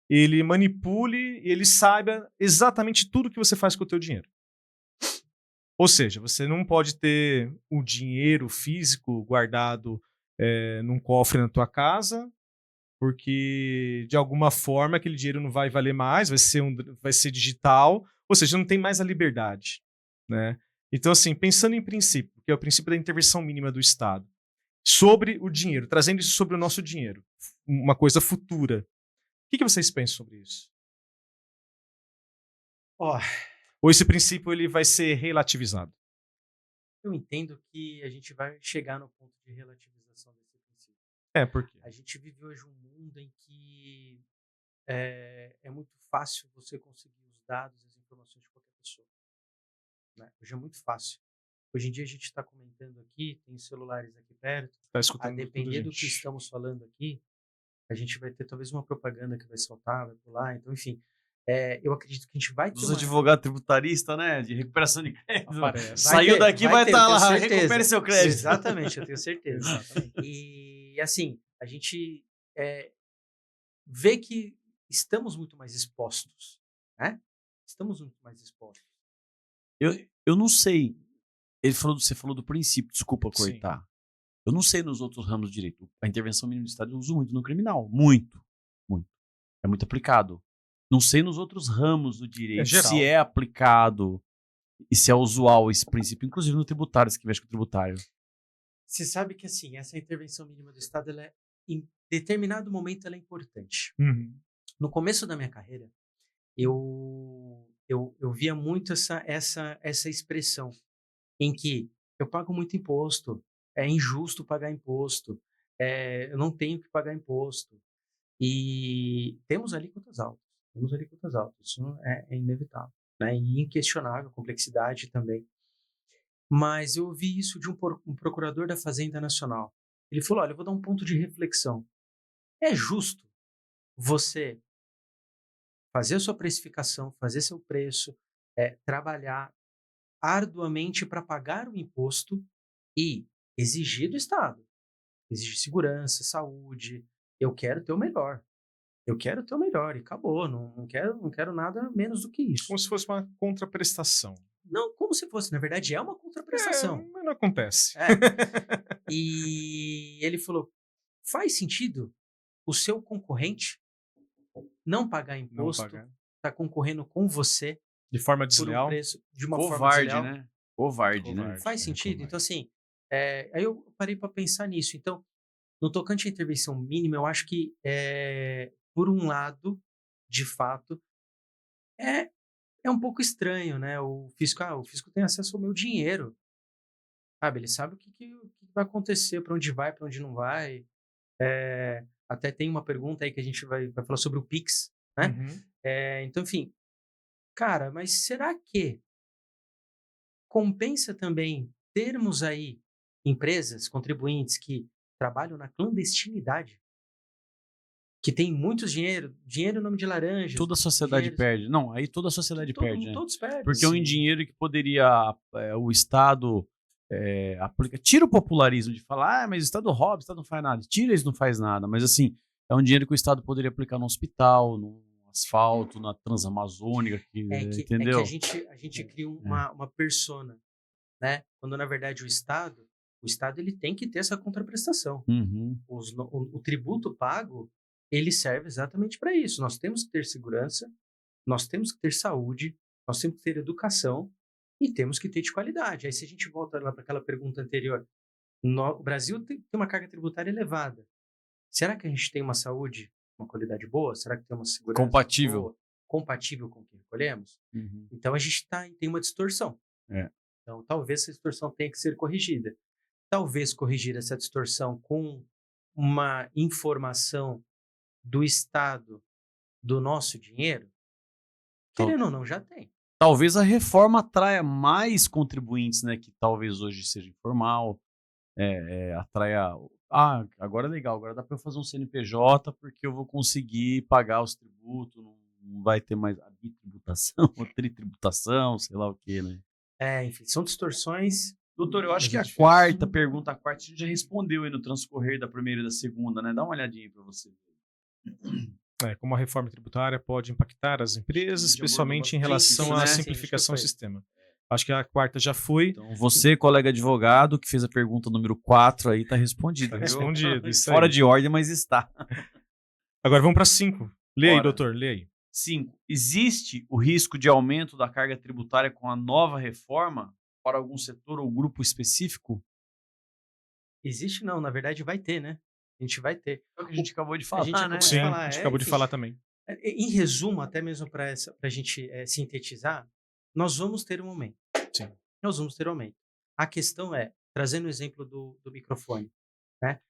ele manipule e ele saiba exatamente tudo que você faz com o teu dinheiro. Ou seja, você não pode ter o dinheiro físico guardado num cofre na tua casa, porque de alguma forma aquele dinheiro não vai valer mais, vai ser digital, ou seja, não tem mais a liberdade, né? Então, assim, pensando em princípio, que é o princípio da intervenção mínima do Estado, sobre o dinheiro, trazendo isso sobre o nosso dinheiro, uma coisa futura. O que vocês pensam sobre isso? Ou esse princípio ele vai ser relativizado? Eu entendo que a gente vai chegar no ponto de relativização desse princípio. Por quê? A gente vive hoje um mundo em que é muito fácil você conseguir os dados, as informações de qualquer pessoa. Né? Hoje é muito fácil. Hoje em dia a gente está comentando aqui, tem celulares aqui perto, a depender do que estamos falando aqui, a gente vai ter talvez uma propaganda que vai saltar, vai pular, então enfim, eu acredito que a gente vai ter Os advogados tributaristas, né, de recuperação de crédito, saiu daqui, vai estar lá, recupere seu crédito. Exatamente, eu tenho certeza. E assim, a gente vê que estamos muito mais expostos, né? Estamos muito mais expostos. Eu não sei. Você falou do princípio, desculpa cortar. Sim. Eu não sei nos outros ramos do direito. A intervenção mínima do Estado eu uso muito no criminal. Muito. Muito. É muito aplicado. Não sei nos outros ramos do direito se é aplicado e se é usual esse princípio, inclusive no tributário, se que mexe com o tributário. Você sabe que, assim, essa intervenção mínima do Estado, em determinado momento, ela é importante. No começo da minha carreira, eu via muito essa expressão em que eu pago muito imposto, é injusto pagar imposto, eu não tenho que pagar imposto. E temos alíquotas altas, isso é inevitável, né? E inquestionável, complexidade também. Mas eu ouvi isso de um procurador da Fazenda Nacional. Ele falou, olha, eu vou dar um ponto de reflexão. É justo você fazer a sua precificação, fazer seu preço, trabalhar arduamente para pagar o imposto e exigir do Estado, exigir segurança, saúde, eu quero ter o melhor. Eu quero ter o melhor e acabou, não quero nada menos do que isso. Como se fosse uma contraprestação. Não, como se fosse, na verdade é uma contraprestação. Mas não acontece. E ele falou, faz sentido o seu concorrente não pagar imposto, tá concorrendo com você de forma desleal, de uma forma desleal, né? Covarde, né? Faz sentido? Covarde. Então, assim, aí eu parei para pensar nisso. Então, no tocante à intervenção mínima, eu acho que, por um lado, de fato, é um pouco estranho, né? O fisco tem acesso ao meu dinheiro. Sabe? Ele sabe o que vai acontecer, para onde vai, para onde não vai. Até tem uma pergunta aí que a gente vai falar sobre o Pix, né? Então, enfim, cara, mas será que compensa também termos aí empresas, contribuintes que trabalham na clandestinidade, que tem muitos dinheiro em nome de laranja. Toda a sociedade perde. Não, aí toda a sociedade perde, né? Todos perdem. Porque é um dinheiro que poderia o Estado aplicar. Tira o popularismo de falar, mas o Estado rouba, o Estado não faz nada. Tira, eles não faz nada. Mas assim, é um dinheiro que o Estado poderia aplicar no hospital, no asfalto, na Transamazônica, entendeu? É que a gente cria uma persona, né? Quando na verdade o Estado ele tem que ter essa contraprestação. O tributo pago, ele serve exatamente para isso. Nós temos que ter segurança, nós temos que ter saúde, nós temos que ter educação e temos que ter de qualidade. Aí se a gente volta lá para aquela pergunta anterior, o Brasil tem uma carga tributária elevada. Será que a gente tem uma saúde, uma qualidade boa? Será que tem uma segurança boa, compatível com o que recolhemos? Então a gente tem uma distorção. Então talvez essa distorção tenha que ser corrigida. Talvez corrigir essa distorção com uma informação do Estado do nosso dinheiro, querendo ou não, já tem. Talvez a reforma atraia mais contribuintes, né, que talvez hoje seja informal, atraia... agora é legal, agora dá para eu fazer um CNPJ porque eu vou conseguir pagar os tributos, não vai ter mais a bitributação, ou tritributação, sei lá o que, né? Enfim, são distorções. Doutor, eu acho que a quarta pergunta, a gente já respondeu aí no transcorrer da primeira e da segunda, né? Dá uma olhadinha para você. Como a reforma tributária pode impactar as empresas, especialmente em relação à simplificação do sistema. Acho que a quarta já foi. Então, você, colega advogado, que fez a pergunta número 4 aí, está respondido. Está respondido. Fora de ordem, mas está. Agora vamos para 5. Lê aí, Bora. doutor, lê aí. 5. Existe o risco de aumento da carga tributária com a nova reforma para algum setor ou grupo específico? Existe não, na verdade vai ter, né? A gente vai ter. É o que a gente acabou de A falar, gente né? acabou de Sim, falar, a gente é, acabou de enfim. falar também. Em resumo, até mesmo para a gente sintetizar, nós vamos ter um aumento. Sim. Nós vamos ter um aumento. A questão é, trazendo o exemplo do microfone, né?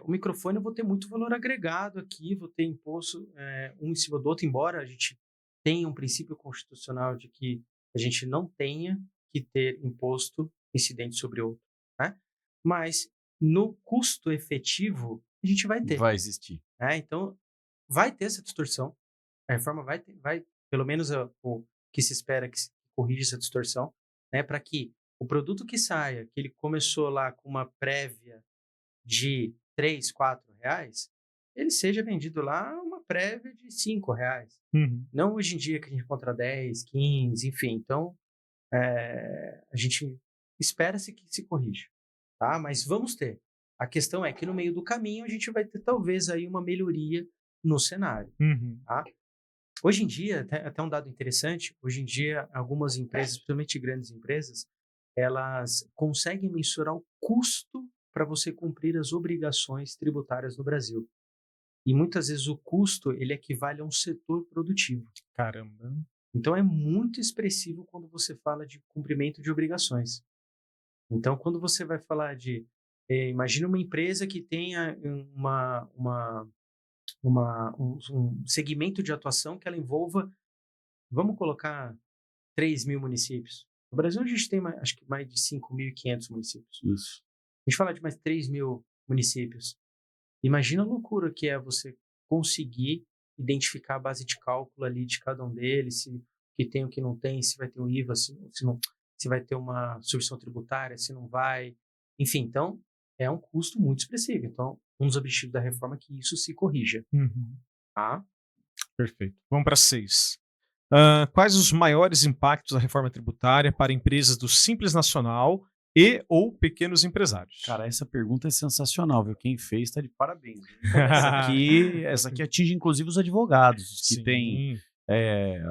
O microfone eu vou ter muito valor agregado aqui, vou ter imposto um em cima do outro, embora a gente tenha um princípio constitucional de que a gente não tenha que ter imposto incidente sobre outro, né? Mas no custo efetivo, a gente vai ter. Vai existir. Então, vai ter essa distorção. A reforma vai pelo menos o que se espera que se corrija essa distorção, né, para que o produto que saia, que ele começou lá com uma prévia de R$ 3, R$ 4, ele seja vendido lá uma prévia de R$ 5. Uhum. Não hoje em dia que a gente encontra 10, 15, enfim. Então, a gente espera-se que se corrija, tá? Mas vamos ter. A questão é que no meio do caminho a gente vai ter talvez aí uma melhoria no cenário, Uhum. tá? Hoje em dia, até um dado interessante, hoje em dia algumas empresas, principalmente grandes empresas, elas conseguem mensurar o custo para você cumprir as obrigações tributárias no Brasil. E muitas vezes o custo ele equivale a um setor produtivo. Caramba. Então é muito expressivo quando você fala de cumprimento de obrigações. Então, quando você vai falar de, imagina uma empresa que tenha um segmento de atuação que ela envolva, vamos colocar 3.000 municípios. No Brasil, a gente tem acho que mais de 5.500 municípios. Isso. A gente fala de mais 3.000 municípios. Imagina a loucura que é você conseguir identificar a base de cálculo ali de cada um deles, se o que tem, o que não tem, se vai ter um IVA, se vai ter uma subvenção tributária, se não vai. Enfim, então, é um custo muito expressivo. Então, um dos objetivos da reforma é que isso se corrija. Uhum. Tá? Perfeito. Vamos para 6. Quais os maiores impactos da reforma tributária para empresas do Simples Nacional e ou pequenos empresários? Cara, essa pergunta é sensacional, viu? Quem fez está de parabéns. Essa aqui atinge inclusive os advogados, os que Sim. têm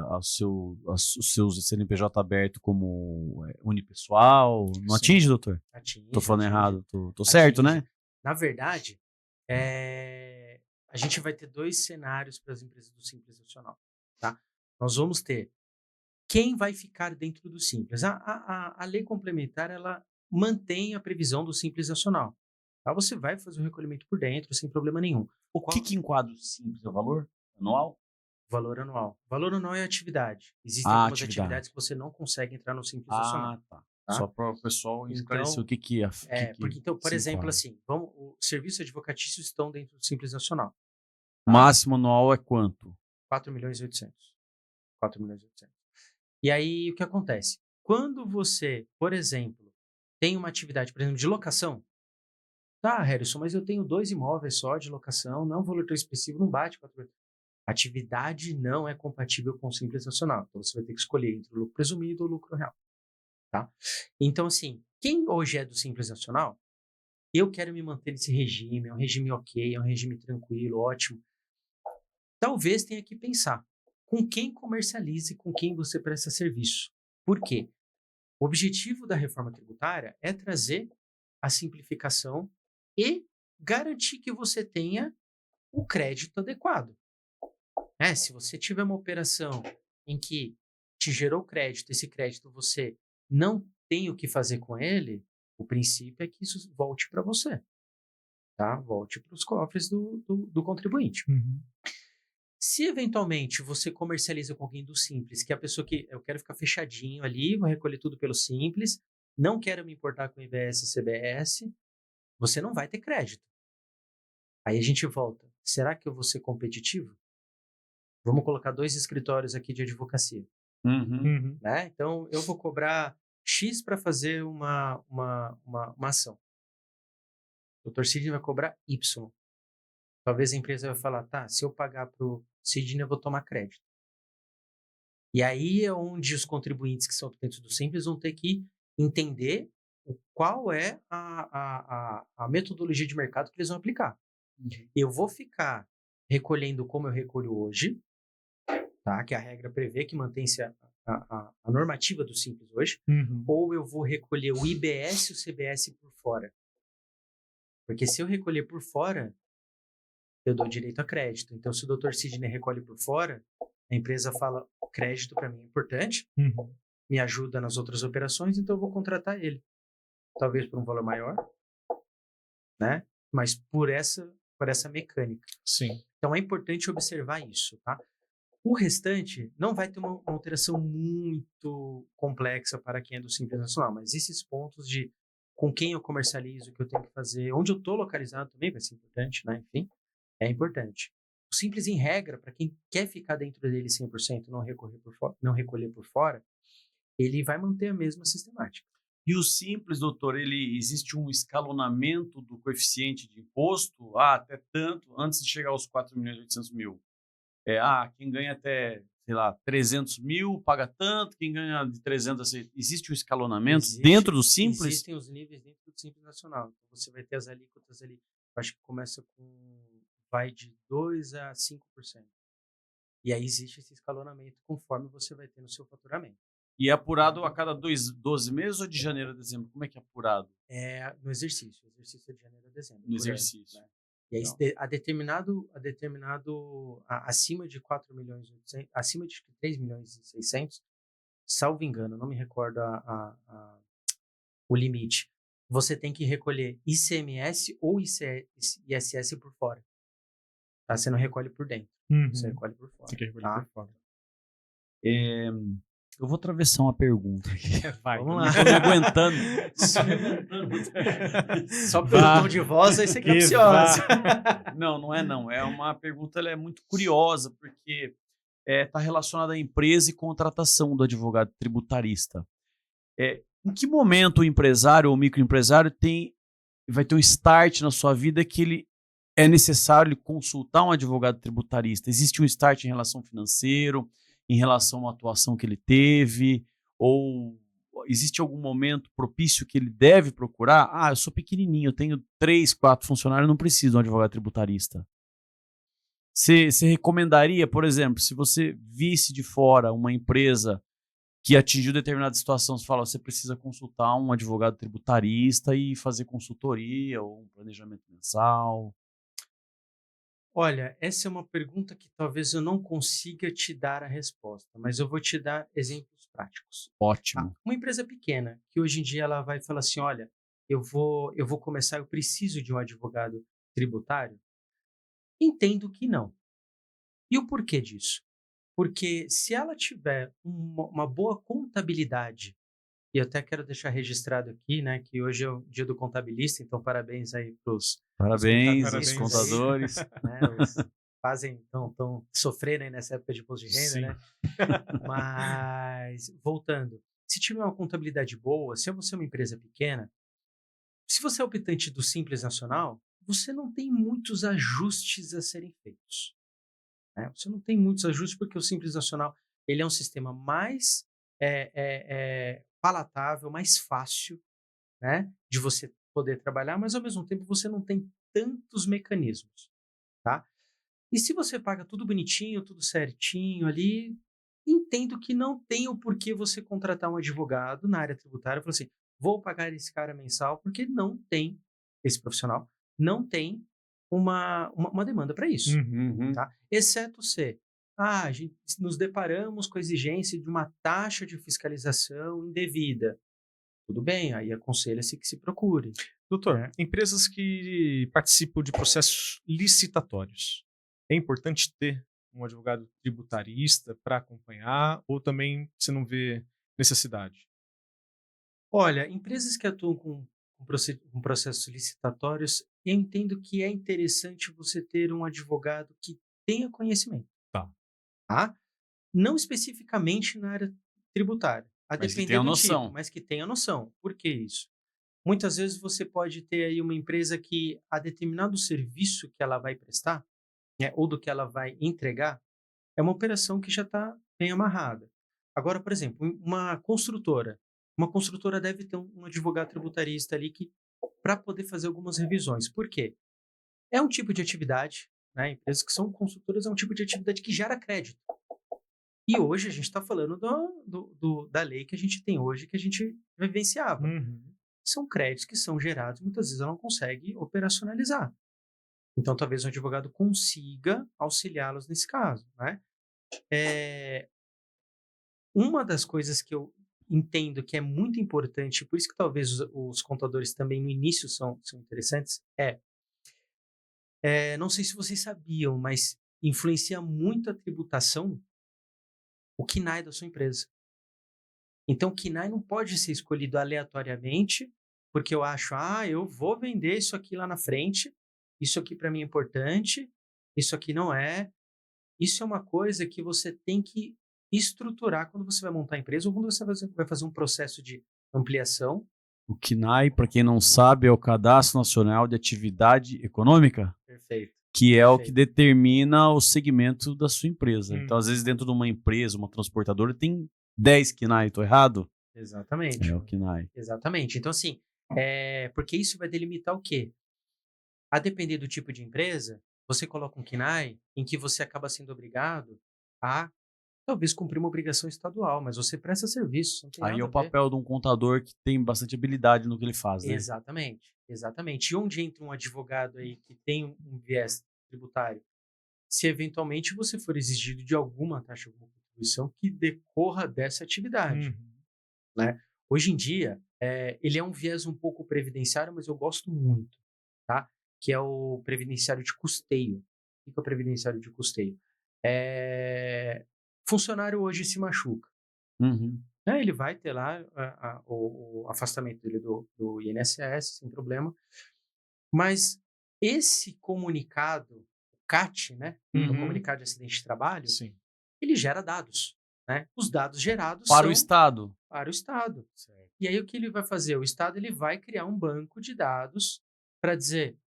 os seus CNPJ aberto como unipessoal. Não Sim. atinge, doutor? Atinge, Tô falando atinge. errado, tô certo, Atinge. né? Na verdade, a gente vai ter dois cenários para as empresas do Simples Nacional. Tá? Nós vamos ter quem vai ficar dentro do Simples. A lei complementar, ela mantém a previsão do Simples Nacional. Tá? Você vai fazer o recolhimento por dentro, sem problema nenhum. O que enquadra o Simples? É o valor anual? Valor anual. Valor anual é atividade. Existem Ah, algumas atividade. atividades que você não consegue entrar no Simples Nacional. Tá. Tá? Só para o pessoal esclarecer Então, o que é. Porque, então, por se exemplo, enquadra. assim, os serviços advocatícios estão dentro do Simples Nacional. O máximo anual é quanto? 4.800.000. 4.800.000. E aí, o que acontece? Quando você, por exemplo, tem uma atividade, por exemplo, de locação, tá, Harrison, mas eu tenho 2 imóveis só de locação, não é um valor tão expressivo, não bate 4. Atividade não é compatível com o Simples Nacional. Então, você vai ter que escolher entre o lucro presumido ou o lucro real. Tá? Então, assim, quem hoje é do Simples Nacional, eu quero me manter nesse regime, é um regime ok, é um regime tranquilo, ótimo. Talvez tenha que pensar com quem comercializa e com quem você presta serviço. Por quê? O objetivo da reforma tributária é trazer a simplificação e garantir que você tenha o crédito adequado. Se você tiver uma operação em que te gerou crédito, esse crédito você não tem o que fazer com ele, o princípio é que isso volte para você. Tá? Volte para os cofres do contribuinte. Uhum. Se eventualmente você comercializa com alguém do Simples, que é a pessoa que eu quero ficar fechadinho ali, vou recolher tudo pelo Simples, não quero me importar com IBS e CBS, você não vai ter crédito. Aí a gente volta. Será que eu vou ser competitivo? Vamos colocar 2 escritórios aqui de advocacia. Uhum. Né? Então, eu vou cobrar X para fazer uma ação. O Dr. Sidney vai cobrar Y. Talvez a empresa vai falar, tá, se eu pagar para o Sidney, eu vou tomar crédito. E aí é onde os contribuintes que são dentro do Simples vão ter que entender qual é a metodologia de mercado que eles vão aplicar. Eu vou ficar recolhendo como eu recolho hoje, tá? Que a regra prevê que mantém-se a normativa do Simples hoje, ou eu vou recolher o IBS e o CBS por fora. Porque se eu recolher por fora, eu dou direito a crédito. Então, se o Dr. Sidney recolhe por fora, a empresa fala, o crédito para mim é importante, me ajuda nas outras operações, então eu vou contratar ele. Talvez por um valor maior, né? Mas por essa mecânica. Sim. Então, é importante observar isso, tá? O restante não vai ter uma alteração muito complexa para quem é do Simples Nacional, mas esses pontos de com quem eu comercializo, o que eu tenho que fazer, onde eu estou localizado também vai ser importante, né? Enfim, é importante. O Simples, em regra, para quem quer ficar dentro dele 100%, não recolher por fora, ele vai manter a mesma sistemática. E o Simples, doutor, existe um escalonamento do coeficiente de imposto, até tanto, antes de chegar aos 4.800.000. Quem ganha até, sei lá, 300 mil paga tanto, quem ganha de 300 a existe um escalonamento dentro do Simples? Existem os níveis dentro do Simples Nacional. Então, você vai ter as alíquotas ali, acho que começa vai de 2% a 5%. E aí existe esse escalonamento conforme você vai ter no seu faturamento. E é apurado a cada 12 meses ou de janeiro a dezembro? Como é que é apurado? No exercício. O exercício é de janeiro a dezembro. No exercício. Né? E aí, acima de 4 milhões, acima de 3 milhões e 600, salvo engano, não me recordo o limite, você tem que recolher ICMS ou ISS por fora. Tá? Você não recolhe por dentro, você recolhe por fora. Tem que recolher por fora. Eu vou atravessar uma pergunta aqui. Vai, vamos lá. Não tô me aguentando. Só pelo tom de voz, aí você capciosa. Não é não. É uma pergunta, ela é muito curiosa, porque está relacionada à empresa e contratação do advogado tributarista. Em que momento o empresário ou o microempresário vai ter um start na sua vida que é necessário consultar um advogado tributarista? Existe um start em relação financeiro, em relação à atuação que ele teve, ou existe algum momento propício que ele deve procurar? Eu sou pequenininho, eu tenho 3, 4 funcionários, não preciso de um advogado tributarista. Você recomendaria, por exemplo, se você visse de fora uma empresa que atingiu determinada situação, você fala, você precisa consultar um advogado tributarista e fazer consultoria ou um planejamento mensal? Olha, essa é uma pergunta que talvez eu não consiga te dar a resposta, mas eu vou te dar exemplos práticos. Ótimo. Uma empresa pequena, que hoje em dia ela vai falar assim, olha, eu vou começar, eu preciso de um advogado tributário? Entendo que não. E o porquê disso? Porque se ela tiver uma boa contabilidade, e eu até quero deixar registrado aqui, né, que hoje é o dia do contabilista, então parabéns aí para os contadores. Né, estão sofrendo aí nessa época de imposto de renda, né? Mas, voltando, se tiver uma contabilidade boa, se você é uma empresa pequena, se você é optante do Simples Nacional, você não tem muitos ajustes a serem feitos. Né? Você não tem muitos ajustes porque o Simples Nacional ele é um sistema mais palatável, mais fácil, né, de você poder trabalhar, mas ao mesmo tempo você não tem tantos mecanismos, tá? E se você paga tudo bonitinho, tudo certinho ali, entendo que não tem o porquê você contratar um advogado na área tributária e falar assim, vou pagar esse cara mensal, porque não tem, esse profissional, não tem uma demanda para isso, tá? Exceto se a gente nos deparamos com a exigência de uma taxa de fiscalização indevida. Tudo bem, aí aconselha-se que se procure. Doutor, empresas que participam de processos licitatórios, é importante ter um advogado tributarista para acompanhar ou também você não vê necessidade? Olha, empresas que atuam com processos licitatórios, eu entendo que é interessante você ter um advogado que tenha conhecimento. Tá? Não especificamente na área tributária. Mas que tenha noção. Tipo, mas que tenha noção. Por que isso? Muitas vezes você pode ter aí uma empresa que a determinado serviço que ela vai prestar, né, ou do que ela vai entregar, é uma operação que já está bem amarrada. Agora, por exemplo, uma construtora deve ter um advogado tributarista ali para poder fazer algumas revisões. Por quê? É um tipo de atividade, né? Empresas que são consultoras é um tipo de atividade que gera crédito. E hoje a gente está falando da lei que a gente tem hoje, que a gente vivenciava. São créditos que são gerados, muitas vezes ela não consegue operacionalizar. Então, talvez um advogado consiga auxiliá-los nesse caso, né? Uma das coisas que eu entendo que é muito importante, por isso que talvez os contadores também no início são interessantes, não sei se vocês sabiam, mas influencia muito a tributação o KNAI da sua empresa. Então, o KNAI não pode ser escolhido aleatoriamente, porque eu acho, eu vou vender isso aqui lá na frente, isso aqui para mim é importante, isso aqui não é. Isso é uma coisa que você tem que estruturar quando você vai montar a empresa ou quando você vai fazer um processo de ampliação. O KNAI, para quem não sabe, é o Cadastro Nacional de Atividade Econômica. Perfeito. Que é o que determina o segmento da sua empresa. Então, às vezes, dentro de uma empresa, uma transportadora, tem 10 KNAI, tô errado? Exatamente. É o KNAI. Exatamente. Então, assim, porque isso vai delimitar o quê? A depender do tipo de empresa, você coloca um KNAI em que você acaba sendo obrigado a, talvez, cumprir uma obrigação estadual, mas você presta serviço. Não tem Aí nada é o papel de um contador que tem bastante habilidade no que ele faz, né? Exatamente. E onde entra um advogado aí que tem um viés tributário? Se eventualmente você for exigido de alguma taxa, alguma contribuição que decorra dessa atividade, né? Hoje em dia, ele é um viés um pouco previdenciário, mas eu gosto muito, tá? Que é o previdenciário de custeio. O que é o previdenciário de custeio? Funcionário hoje se machuca. Ele vai ter lá o afastamento dele do INSS, sem problema. Mas esse comunicado, o CAT, né? O Comunicado de Acidente de Trabalho, ele gera dados. Né? Os dados gerados para são o Estado. Para o Estado. Certo. E aí o que ele vai fazer? O Estado ele vai criar um banco de dados para dizer,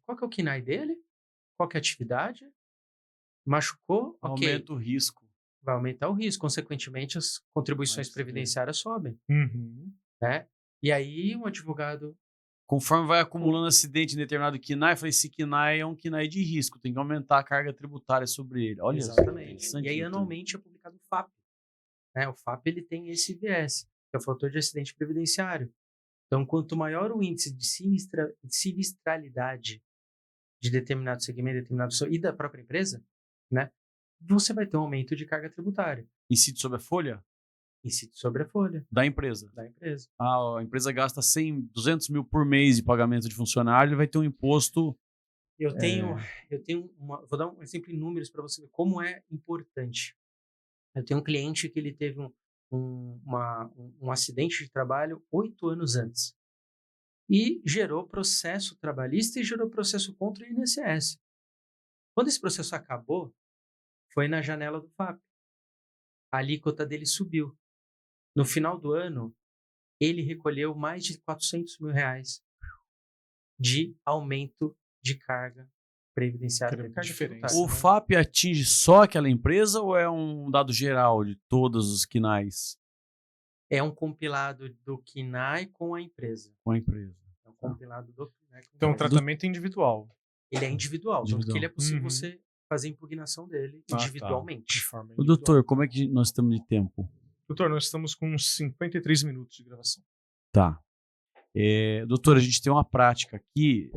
qual que é o KNAI dele? Qual que é a atividade? Machucou? Ok. Aumenta o risco. Vai aumentar o risco. Consequentemente, as contribuições previdenciárias sobem. Né? E aí, um advogado... Conforme vai acumulando acidente em determinado KNAI, esse KNAI é um KNAI de risco. Tem que aumentar a carga tributária sobre ele. Olha, exatamente. E aí, anualmente, é publicado o FAP. Né? O FAP ele tem esse viés, que é o fator de acidente previdenciário. Então, quanto maior o índice de sinistralidade de determinado segmento, e da própria empresa, né, você vai ter um aumento de carga tributária. Incide sobre a folha? Incide sobre a folha. Da empresa? Da empresa. A empresa gasta 100, 200 mil por mês de pagamento de funcionário, ele vai ter um imposto... Eu tenho vou dar um exemplo em números para você ver como é importante. Eu tenho um cliente que ele teve um acidente de trabalho 8 anos antes. E gerou processo trabalhista e gerou processo contra o INSS. Quando esse processo acabou, foi na janela do FAP. A alíquota dele subiu. No final do ano, ele recolheu mais de 400 mil reais de aumento de carga previdenciária. O FAP atinge só aquela empresa ou é um dado geral de todos os KNAIs? É um compilado do KNAI com a empresa. Com a empresa. É um compilado do KNAI com a empresa. Então, o tratamento é individual. Ele é individual. Tanto que ele é possível você fazer a impugnação dele individualmente. Doutor, como é que nós estamos de tempo? Doutor, nós estamos com uns 53 minutos de gravação. Tá. Doutor, a gente tem uma prática aqui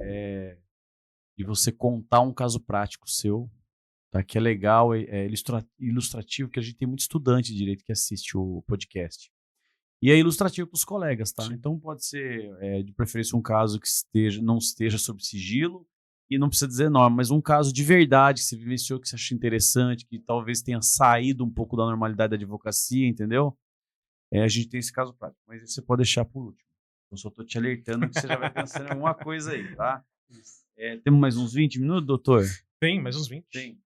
de você contar um caso prático seu, tá? Que é legal, ilustrativo, que a gente tem muito estudante de direito que assiste o podcast. E é ilustrativo para os colegas, tá? Sim. Então pode ser, de preferência, um caso que não esteja sob sigilo e não precisa dizer nome, mas um caso de verdade que você vivenciou, que você achou interessante, que talvez tenha saído um pouco da normalidade da advocacia, entendeu? A gente tem esse caso prático, mas esse você pode deixar por último. Eu só estou te alertando que você já vai pensando em alguma coisa aí, tá? Temos mais uns 20 minutos, doutor? Tem, mais uns 20. Tem.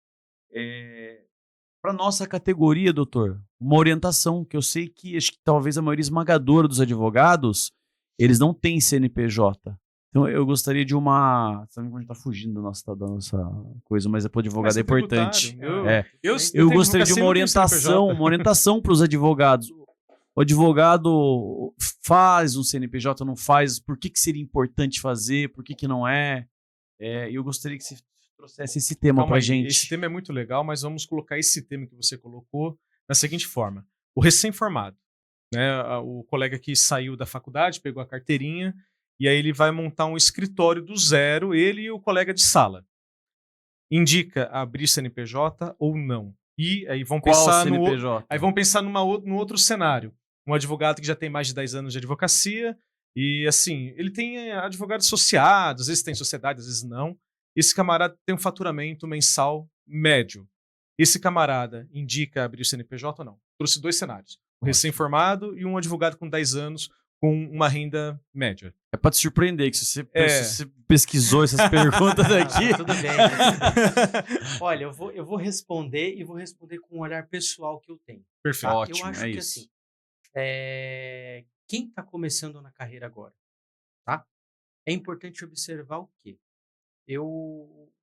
Para nossa categoria, doutor, uma orientação, que eu sei que acho que talvez a maioria esmagadora dos advogados, eles não têm CNPJ. Então eu gostaria de uma... Sabe como a gente está fugindo da nossa coisa, mas para o advogado é importante. Eu gostaria de uma orientação para os advogados. O advogado faz um CNPJ, não faz? Por que seria importante fazer? Por que não é? E eu gostaria que você trouxesse esse tema Calma pra aí, gente. esse tema é muito legal, mas vamos colocar esse tema que você colocou da seguinte forma. O recém-formado, né, o colega que saiu da faculdade, pegou a carteirinha, e aí ele vai montar um escritório do zero, ele e o colega de sala. Indica abrir CNPJ ou não? E aí vão Qual pensar CNPJ? Aí vão pensar no outro cenário. Um advogado que já tem mais de 10 anos de advocacia e, assim, ele tem advogados associados, às vezes tem sociedade, às vezes não. Esse camarada tem um faturamento mensal médio. Esse camarada indica abrir o CNPJ ou não? Trouxe 2 cenários. O Ótimo. recém-formado e um advogado com 10 anos com uma renda média. É pra te surpreender, que se você pesquisou essas perguntas aqui... Tudo bem. Olha, eu vou responder e vou responder com um olhar pessoal que eu tenho. Perfeito. Ótimo, Eu acho é que isso. assim, quem está começando na carreira agora, tá? É importante observar o quê?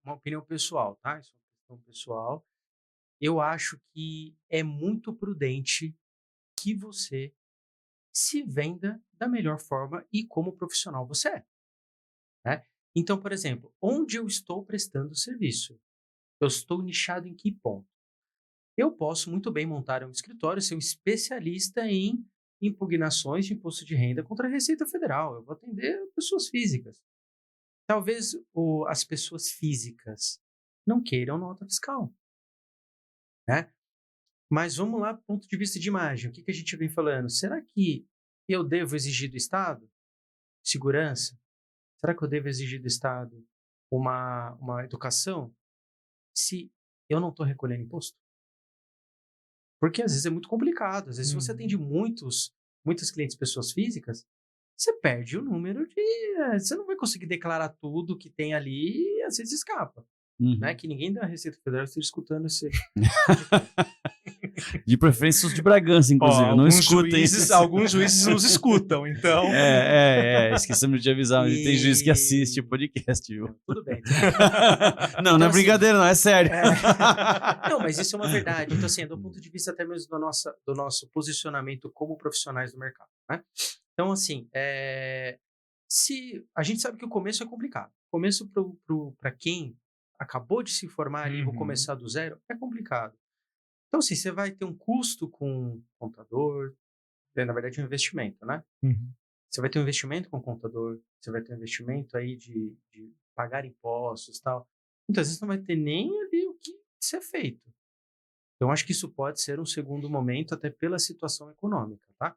Uma opinião pessoal, tá? Isso é uma questão pessoal. Eu acho que é muito prudente que você se venda da melhor forma e como profissional você é, né? Então, por exemplo, onde eu estou prestando serviço? Eu estou nichado em que ponto? Eu posso muito bem montar um escritório, ser um especialista em impugnações de imposto de renda contra a Receita Federal. Eu vou atender pessoas físicas. Talvez as pessoas físicas não queiram nota fiscal, né? Mas vamos lá, ponto de vista de imagem. O que a gente vem falando? Será que eu devo exigir do Estado segurança? Será que eu devo exigir do Estado uma educação se eu não estou recolhendo imposto? Porque às vezes é muito complicado. Às vezes, se você atende muitos clientes, pessoas físicas, você perde o número de... Você não vai conseguir declarar tudo que tem ali e às vezes escapa. Né? Que ninguém da Receita Federal esteja escutando esse... De preferência os de Bragança, inclusive. Não escutem isso. Alguns juízes nos escutam, então... Esquecemos de avisar. Tem juiz que assiste o podcast, viu? Tudo bem. Não, não é brincadeira, não. É sério. Não, mas isso é uma verdade. Então, assim, do ponto de vista até mesmo do nosso posicionamento como profissionais do mercado, né? Então, assim, se a gente sabe que o começo é complicado. O começo para quem acabou de se formar ali, vou começar do zero, é complicado. Então, assim, você vai ter um custo com contador, na verdade, um investimento, né? Você vai ter um investimento com contador, você vai ter um investimento aí de pagar impostos e tal. Muitas vezes não vai ter nem ali o que ser feito. Então, acho que isso pode ser um segundo momento, até pela situação econômica, tá?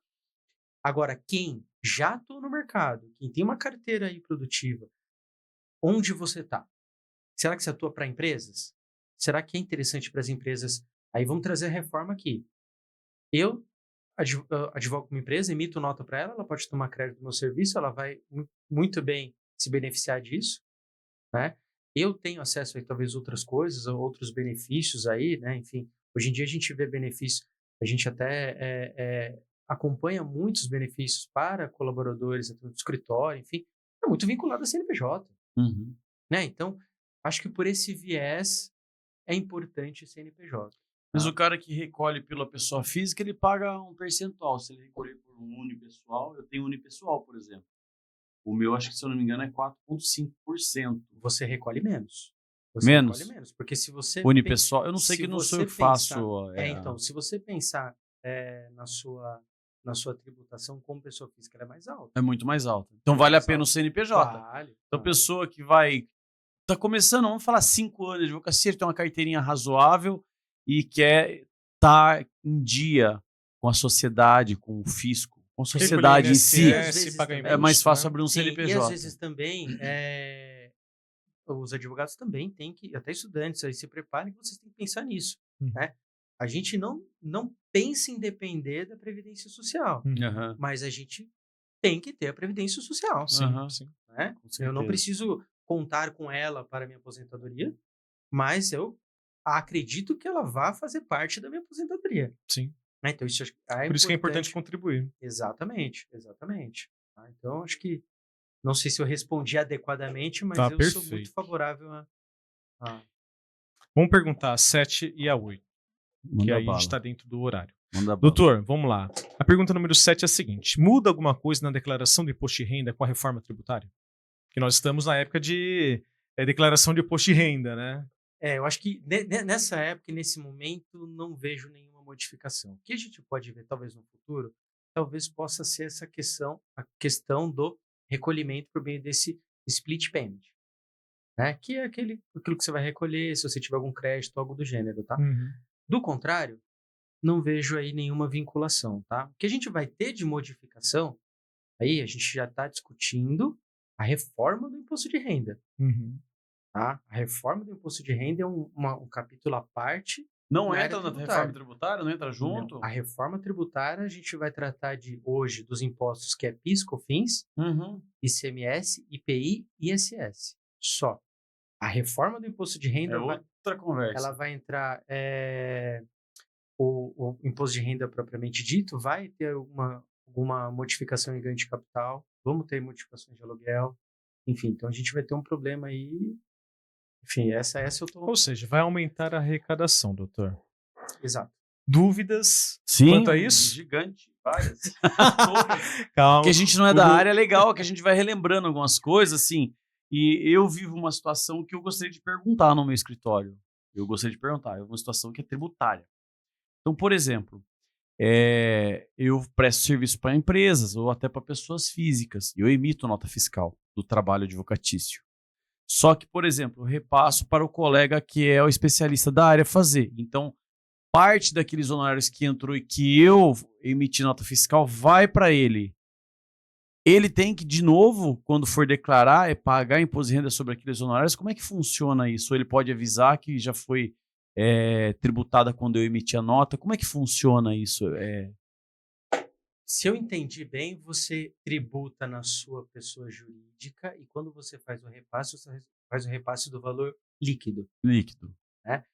Agora, quem já atua no mercado, quem tem uma carteira aí produtiva, onde você está? Será que você atua para empresas? Será que é interessante para as empresas? Aí vamos trazer a reforma aqui. Eu advogo com uma empresa, emito nota para ela, ela pode tomar crédito no meu serviço, ela vai muito bem se beneficiar disso, né? Eu tenho acesso a talvez outras coisas, outros benefícios aí, né? Enfim, hoje em dia a gente vê benefícios, a gente até acompanha muitos benefícios para colaboradores do escritório, enfim, é muito vinculado a CNPJ, né? Então, acho que por esse viés é importante CNPJ. Mas o cara que recolhe pela pessoa física, ele paga um percentual. Se ele recolher por um unipessoal, eu tenho unipessoal, por exemplo. O meu, acho que, se eu não me engano, é 4,5%. Você recolhe menos. Menos? Recolhe menos. Porque se você... Unipessoal, eu não sei que não sou eu que faço. Então, se você pensar na sua tributação como pessoa física, ela é mais alta. É muito mais alta. Então vale a pena o CNPJ. Vale. Então, pessoa que tá começando, vamos falar 5 anos de advocacia, tem uma carteirinha razoável e quer estar em dia com a sociedade, com o fisco, com a sociedade em si. É mais fácil abrir um CNPJ. E às vezes também, os advogados também têm que, até estudantes aí, se preparem que vocês têm que pensar nisso, né? A gente não pensa em depender da Previdência Social, mas a gente tem que ter a Previdência Social. Sim. Né? Eu não preciso contar com ela para minha aposentadoria, mas eu acredito que ela vá fazer parte da minha aposentadoria. Sim. Então, isso por isso que é importante contribuir. Exatamente. Então, acho que, não sei se eu respondi adequadamente, mas eu perfeito. sou muito favorável a... Vamos perguntar a 7 e a 8, que aí a gente está dentro do horário. Doutor, vamos lá. A pergunta número 7 é a seguinte: muda alguma coisa na declaração do imposto de renda com a reforma tributária? Que nós estamos na época de declaração de imposto de renda, né? Eu acho que nessa época e nesse momento não vejo nenhuma modificação. O que a gente pode ver talvez no futuro, talvez possa ser essa questão, a questão do recolhimento por meio desse split payment, né? Que é aquilo que você vai recolher se você tiver algum crédito, algo do gênero, tá? Uhum. Do contrário, não vejo aí nenhuma vinculação, tá? O que a gente vai ter de modificação, aí a gente já está discutindo a reforma do imposto de renda, Uhum. tá? A reforma do imposto de renda é um capítulo à parte. Não Na entra área na reforma tributária? Não entra junto? Não. A reforma tributária a gente vai tratar hoje dos impostos que é PIS, COFINS, Uhum. ICMS, IPI e ISS. Só. A reforma do imposto de renda É outra conversa. ela vai entrar o imposto de renda propriamente dito, vai ter alguma modificação em ganho de capital, vamos ter modificações de aluguel, enfim, então a gente vai ter um problema aí. Enfim, essa eu tô... Ou seja, vai aumentar a arrecadação, doutor. Exato. Dúvidas Sim, quanto a isso? Gigante, várias. Calma. Que a gente não é da área, é legal, que a gente vai relembrando algumas coisas, assim. E eu vivo uma situação que eu gostaria de perguntar no meu escritório. Eu gostaria de perguntar, é uma situação que é tributária. Então, por exemplo, eu presto serviço para empresas ou até para pessoas físicas. E eu emito nota fiscal do trabalho advocatício. Só que, por exemplo, eu repasso para o colega que é o especialista da área fazer. Então, parte daqueles honorários que entrou e que eu emiti nota fiscal vai para ele. Ele tem que, de novo, quando for declarar, pagar imposto de renda sobre aqueles honorários. Como é que funciona isso? Ou ele pode avisar que já foi tributada quando eu emiti a nota? Como é que funciona isso? Se eu entendi bem, você tributa na sua pessoa jurídica e quando você faz o repasse, você faz o repasse do valor líquido. Líquido. Né?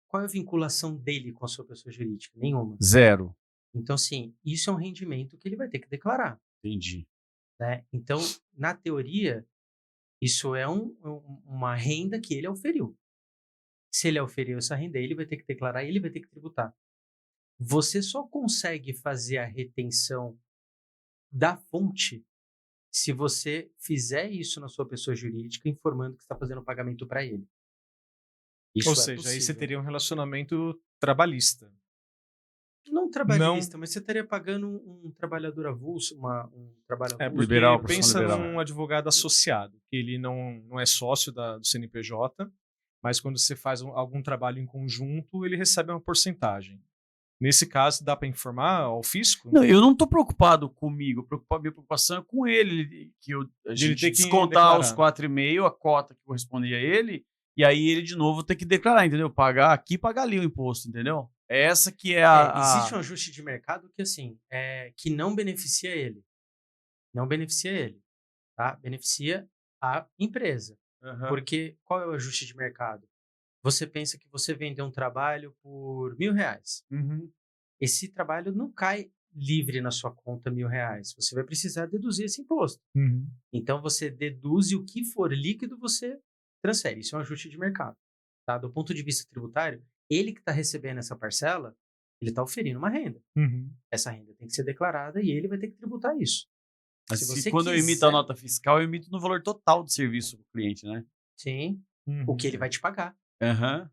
Qual é a vinculação dele com a sua pessoa jurídica? Nenhuma. Zero. Então, sim, isso é um rendimento que ele vai ter que declarar. Entendi. Né? Então, na teoria, isso é uma renda que ele auferiu. Se ele auferiu essa renda, ele vai ter que declarar e ele vai ter que tributar. Você só consegue fazer a retenção da fonte se você fizer isso na sua pessoa jurídica, informando que está fazendo o pagamento para ele. Isso Ou seja, aí você teria um relacionamento trabalhista. Não trabalhista, mas você estaria pagando um trabalhador avulso, um trabalho avulso. Porque Liberal, pensa liberal. num advogado associado, que ele não é sócio do CNPJ, mas quando você faz algum trabalho em conjunto, ele recebe uma porcentagem. Nesse caso, dá para informar ao fisco? Não, eu não estou preocupado comigo. Minha preocupação é com ele, a gente ter que descontar declarar. os 4,5, a cota que correspondia a ele, e aí ele de novo ter que declarar, entendeu? Pagar aqui e pagar ali o imposto, entendeu? É essa que é Existe um ajuste de mercado que, assim, que não beneficia ele. Não beneficia ele, tá? Beneficia a empresa. Uhum. Porque qual é o ajuste de mercado? Você pensa que você vendeu um trabalho por R$1.000. Uhum. Esse trabalho não cai livre na sua conta R$1.000. Você vai precisar deduzir esse imposto. Uhum. Então, você deduz e o que for líquido, você transfere. Isso é um ajuste de mercado. Tá? Do ponto de vista tributário, ele que está recebendo essa parcela, ele está oferindo uma renda. Uhum. Essa renda tem que ser declarada e ele vai ter que tributar isso. Mas Se você quando eu emito a nota fiscal, eu emito no valor total do serviço para o cliente, né? Sim. Uhum. O que ele vai te pagar. Uhum.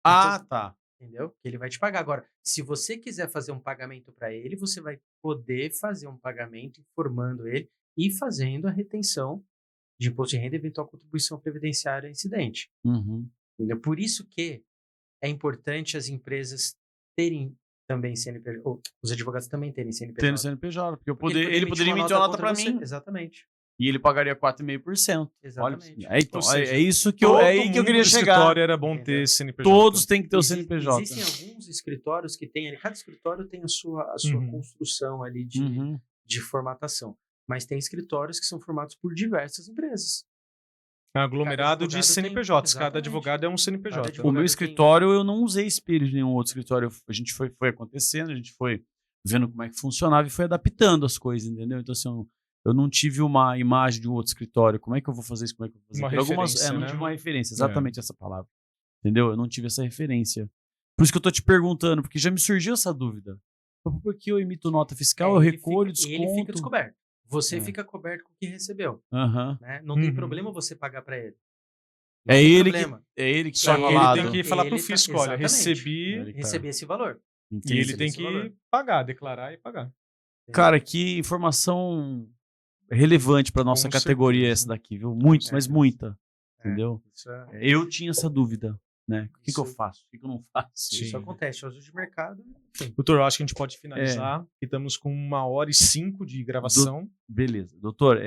Tá. Entendeu? Que ele vai te pagar. Agora, se você quiser fazer um pagamento para ele, você vai poder fazer um pagamento informando ele e fazendo a retenção de imposto de renda e eventual contribuição previdenciária incidente. Uhum. Entendeu? Por isso que é importante as empresas terem também CNPJ, ou os advogados também terem CNPJ. Tendo CNPJ, porque ele poderia poderia emitir uma nota para contra você. mim. Exatamente. E ele pagaria 4,5%. Exatamente. Olha, então, Ou seja, é isso que eu queria chegar. Escritório era bom Entendeu? ter CNPJ. Todos têm que ter o CNPJ. Existem alguns escritórios que têm, cada escritório tem a sua Uhum. construção ali Uhum. de formatação. Mas tem escritórios que são formados por diversas empresas. Aglomerado de Cada advogado CNPJs. tem- Cada advogado é um Cada CNPJ. advogado O meu tem- escritório, eu não usei espelho de nenhum outro escritório. A gente foi acontecendo, a gente foi vendo como é que funcionava e foi adaptando as coisas, entendeu? Então, assim, eu não tive uma imagem de um outro escritório. Como é que eu vou fazer isso? Como é que eu vou fazer Uma aquilo? referência, não né? tive uma referência, exatamente essa palavra. Entendeu? Eu não tive essa referência. Por isso que eu tô te perguntando, porque já me surgiu essa dúvida. Por que eu emito nota fiscal, eu recolho, desconto? Ele fica descoberto. Você É. fica coberto com o que recebeu. Aham. Né? Não tem Uhum. problema você pagar para ele. Não É tem ele problema. que Só tá que enrolado. ele tem que falar pro Ele tá- fisco, olha, exatamente. recebi, Receber esse valor. e Entendi. ele tem esse que valor. pagar, declarar e pagar. Cara, que informação relevante para nossa Com categoria certeza. essa daqui, viu? Muito, Com mas certeza. muita. Entendeu? Isso, Eu tinha essa dúvida, né? O que eu Isso- faço? O que eu não faço? Sim. isso acontece. Ajuste de mercado, enfim. Doutor, eu acho que a gente pode finalizar. E estamos com 1h05 de gravação. Beleza. Doutor,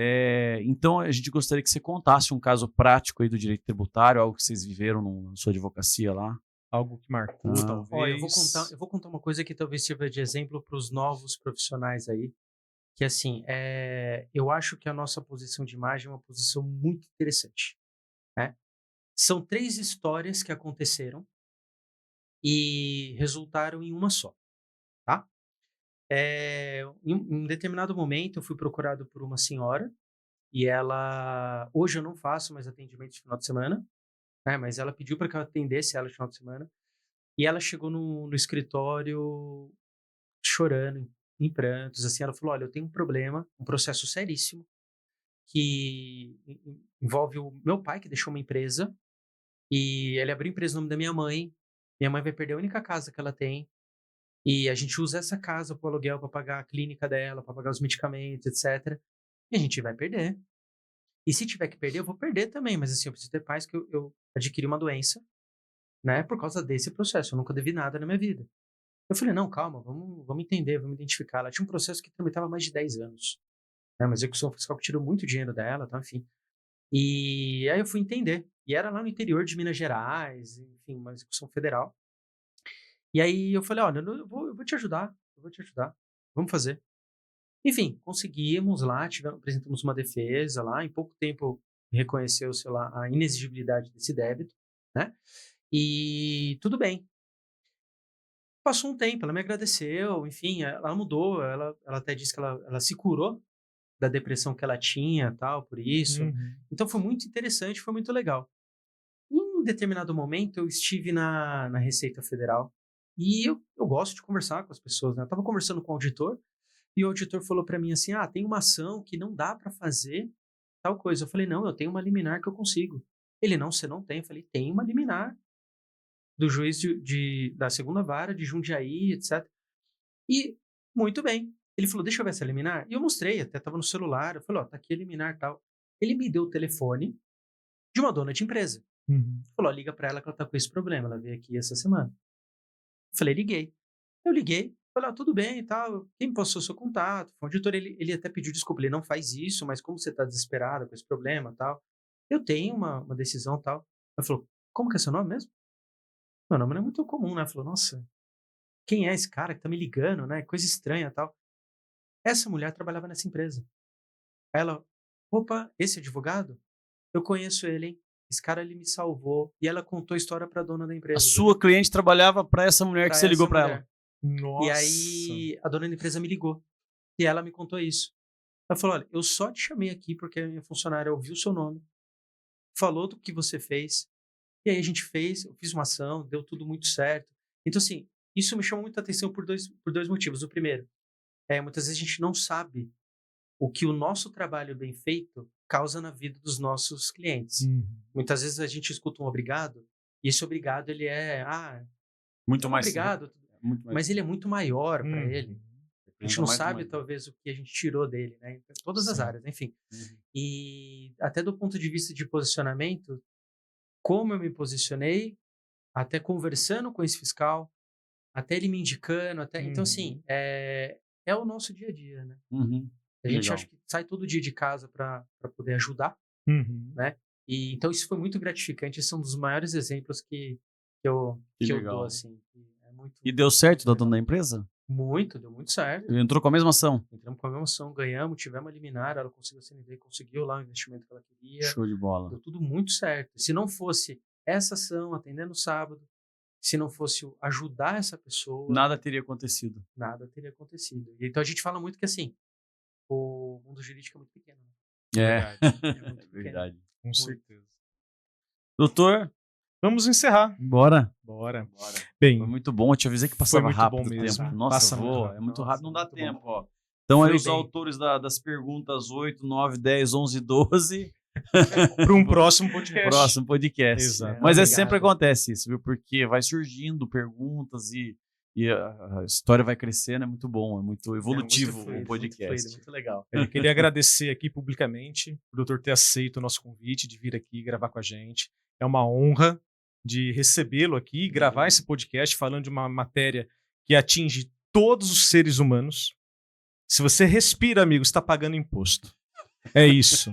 então a gente gostaria que você contasse um caso prático aí do direito tributário, algo que vocês viveram na sua advocacia lá. Algo que marcou, Ah. talvez. Ó, eu vou contar uma coisa que talvez sirva de exemplo para os novos profissionais aí. Que assim, eu acho que a nossa posição de imagem é uma posição muito interessante. Né? São 3 histórias que aconteceram e resultaram em uma só. Tá? Em um determinado momento, eu fui procurado por uma senhora e ela... Hoje eu não faço mais atendimento de final de semana, né? Mas ela pediu para que eu atendesse ela de final de semana. E ela chegou no escritório chorando, em prantos, assim. Ela falou, olha, eu tenho um problema, um processo seríssimo, que envolve o meu pai, que deixou uma empresa, e ele abriu empresa no nome da minha mãe vai perder a única casa que ela tem, e a gente usa essa casa para o aluguel, para pagar a clínica dela, para pagar os medicamentos, etc. E a gente vai perder. E se tiver que perder, eu vou perder também, mas assim, eu preciso ter paz que eu adquiri uma doença, né, por causa desse processo, eu nunca devi nada na minha vida. Eu falei, não, calma, vamos entender, vamos identificar. Ela tinha um processo que tramitava mais de 10 anos. Né? Uma execução fiscal que tirou muito dinheiro dela, tá? Enfim. E aí eu fui entender. E era lá no interior de Minas Gerais, enfim, uma execução federal. E aí eu falei, olha, eu vou te ajudar, vamos fazer. Enfim, conseguimos lá, apresentamos uma defesa lá, em pouco tempo reconheceu, sei lá, a inexigibilidade desse débito, né? E tudo bem. Passou um tempo, ela me agradeceu, enfim, ela mudou, ela até disse que ela se curou da depressão que ela tinha, tal, por isso. Uhum. Então foi muito interessante, foi muito legal. Em um determinado momento eu estive na Receita Federal e eu gosto de conversar com as pessoas, né? Eu estava conversando com o auditor e o auditor falou para mim assim, tem uma ação que não dá para fazer tal coisa. Eu falei, não, eu tenho uma liminar que eu consigo. Ele, não, você não tem. Eu falei, tem uma liminar do juiz da segunda vara de Jundiaí, etc. E, muito bem. Ele falou, deixa eu ver essa liminar. E eu mostrei, até estava no celular. Eu falei, tá aqui a liminar e tal. Ele me deu o telefone de uma dona de empresa. Uhum. Falou, liga para ela que ela tá com esse problema. Ela veio aqui essa semana. Eu falei, liguei. Eu liguei. Falei, tudo bem e tal. Quem me passou o seu contato? Foi o auditor, ele até pediu desculpa. Ele não faz isso, mas como você está desesperado com esse problema e tal, eu tenho uma decisão e tal. Ela falou, como que é seu nome mesmo? Meu nome não é muito comum, né? Falou, nossa, quem é esse cara que tá me ligando, né? Coisa estranha e tal. Essa mulher trabalhava nessa empresa. Aí ela, opa, esse advogado? Eu conheço ele, hein? Esse cara, ele me salvou. E ela contou a história pra dona da empresa. A sua cliente trabalhava para essa mulher que você ligou para ela. Nossa. E aí, a dona da empresa me ligou. E ela me contou isso. Ela falou, olha, eu só te chamei aqui porque a minha funcionária ouviu o seu nome, falou do que você fez, e aí a gente fez, eu fiz uma ação, deu tudo muito certo. Então, assim, isso me chamou muita atenção por dois motivos. O primeiro, muitas vezes a gente não sabe o que o nosso trabalho bem feito causa na vida dos nossos clientes. Muitas vezes a gente escuta um obrigado, e esse obrigado, ele muito mais obrigado, mas ele é muito maior para ele. A gente não sabe, talvez, o que a gente tirou dele, né? Em todas as áreas, enfim. E até do ponto de vista de posicionamento, como eu me posicionei, até conversando com esse fiscal, até ele me indicando, então, assim, é o nosso dia a dia, né? A gente acha que sai todo dia de casa para poder ajudar, né? E, então, isso foi muito gratificante. Esse é um dos maiores exemplos que eu dou, assim. E deu certo da dona da empresa? Deu muito certo. Ele entrou com a mesma ação? Entramos com a mesma ação, ganhamos, tivemos a liminar, ela conseguiu a CNV, conseguiu lá o investimento que ela queria. Show de bola. Deu tudo muito certo. Se não fosse essa ação, atendendo no sábado, se não fosse ajudar essa pessoa... Nada teria acontecido. Nada teria acontecido. Então a gente fala muito que, assim, o mundo jurídico é muito pequeno. É, muito verdade. Com certeza. Doutor, vamos encerrar. Bora. Bem, foi muito bom. Eu te avisei que passava muito rápido bom o mesmo. tempo. Nossa, Passa muito voa. rápido. É muito rápido, não dá muito tempo. bom. Ó. Então, Foi aí os bem. autores das perguntas 8, 9, 10, 11, 12 Para um próximo podcast. Próximo podcast. Exato. Mas Obrigado. sempre acontece isso, viu? Porque vai surgindo perguntas e a história vai crescendo, é muito bom, é muito evolutivo Muito fluido, o podcast. muito legal. Eu queria agradecer aqui publicamente o doutor ter aceito o nosso convite de vir aqui gravar com a gente. É uma honra de recebê-lo aqui e gravar esse podcast falando de uma matéria que atinge todos os seres humanos. Se você respira, amigo, está pagando imposto. É isso.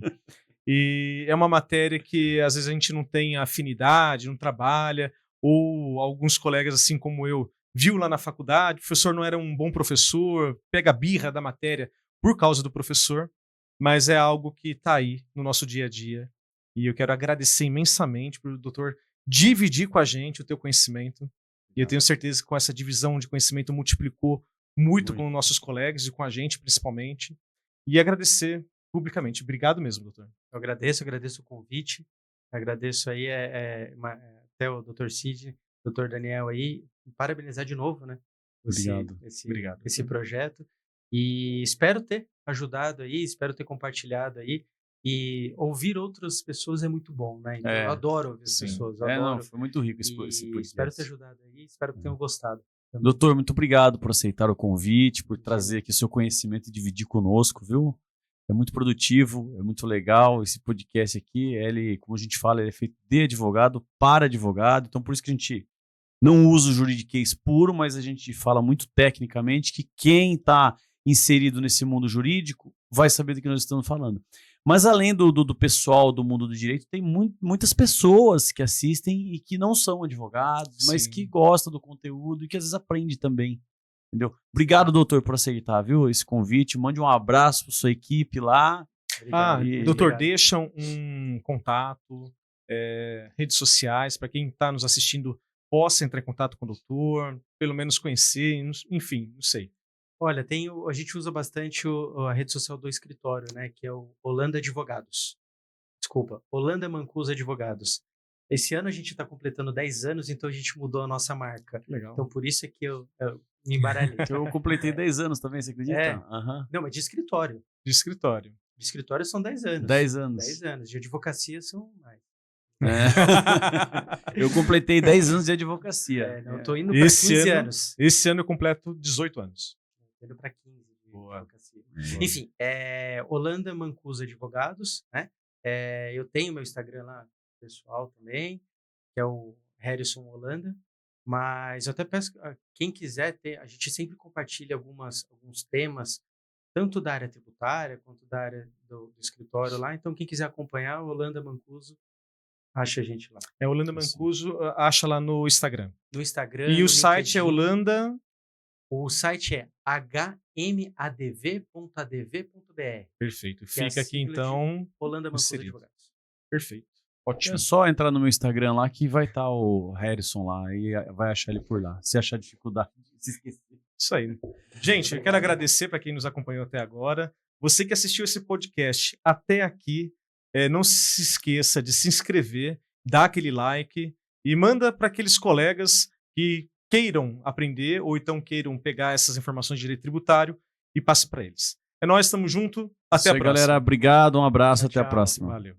E é uma matéria que às vezes a gente não tem afinidade, não trabalha, ou alguns colegas, assim como eu, viu lá na faculdade, o professor não era um bom professor, pega a birra da matéria por causa do professor, mas é algo que está aí no nosso dia a dia. E eu quero agradecer imensamente por o doutor dividir com a gente o teu conhecimento. E eu tenho certeza que com essa divisão de conhecimento multiplicou muito com nossos colegas e com a gente, principalmente. E agradecer publicamente. Obrigado mesmo, doutor. Eu agradeço o convite, agradeço aí até o Dr. Cid, Dr. Daniel aí, parabenizar de novo, né? Obrigado. Obrigado. Esse projeto. E espero ter ajudado aí, espero ter compartilhado aí. E ouvir outras pessoas é muito bom, né? Então, eu adoro ouvir as Sim. pessoas, eu adoro. Não, foi muito rico esse E podcast. espero ter ajudado aí, espero que tenham gostado. Doutor, muito obrigado por aceitar o convite, por trazer aqui o seu conhecimento e dividir conosco, viu? É muito produtivo, é muito legal. Esse podcast aqui, ele, como a gente fala, ele é feito de advogado para advogado. Então, por isso que a gente não usa o juridiquês puro, mas a gente fala muito tecnicamente que quem está inserido nesse mundo jurídico vai saber do que nós estamos falando. Mas além do pessoal do mundo do direito, tem muitas pessoas que assistem e que não são advogados, mas Sim. que gostam do conteúdo e que às vezes aprendem também. Entendeu? Obrigado, doutor, por aceitar, viu, esse convite. Mande um abraço para sua equipe lá. Obrigado. Doutor, Obrigado. deixa um contato, redes sociais, para quem está nos assistindo possa entrar em contato com o doutor, pelo menos conhecer, enfim, não sei. Olha, a gente usa bastante a rede social do escritório, né? Que é o Holanda Advogados. Desculpa, Holanda Mancuso Advogados. Esse ano a gente está completando 10 anos, então a gente mudou a nossa marca. Legal. Então por isso é que eu me embaralhei. Eu completei 10 anos também, você acredita? É. Aham. Não, mas de escritório. De escritório. De escritório são 10 anos. 10 anos. 10 anos. De advocacia são mais. Eu completei 10 anos de advocacia. Não, eu tô indo para 15 anos. Esse ano eu completo 18 anos. Tô indo para 15 de Boa. advocacia. Enfim, Holanda Mancuso Advogados, né? Eu tenho meu Instagram lá, pessoal também, que é o Harrison Holanda. Mas eu até peço a quem quiser ter, a gente sempre compartilha alguns temas, tanto da área tributária quanto da área do escritório lá. Então, quem quiser acompanhar, Holanda Mancuso, acha a gente lá. Holanda Mancuso, acha lá no Instagram. No Instagram. E no o site é LinkedIn. Holanda. O site é hmadv.adv.br. Perfeito. Que é a Fica aqui sigla de então. Holanda Mancuso inserido. Advogados. Perfeito. Ótimo. É só entrar no meu Instagram lá que vai estar o Harrison lá e vai achar ele por lá. Se achar dificuldade, se esquecer. Isso aí. Gente, eu quero agradecer para quem nos acompanhou até agora. Você que assistiu esse podcast até aqui, não se esqueça de se inscrever, dar aquele like e manda para aqueles colegas que queiram aprender ou então queiram pegar essas informações de direito tributário e passe para eles. É nóis, estamos juntos. Até Isso a aí, próxima. galera. Obrigado, um abraço, até a Tchau. próxima. Valeu.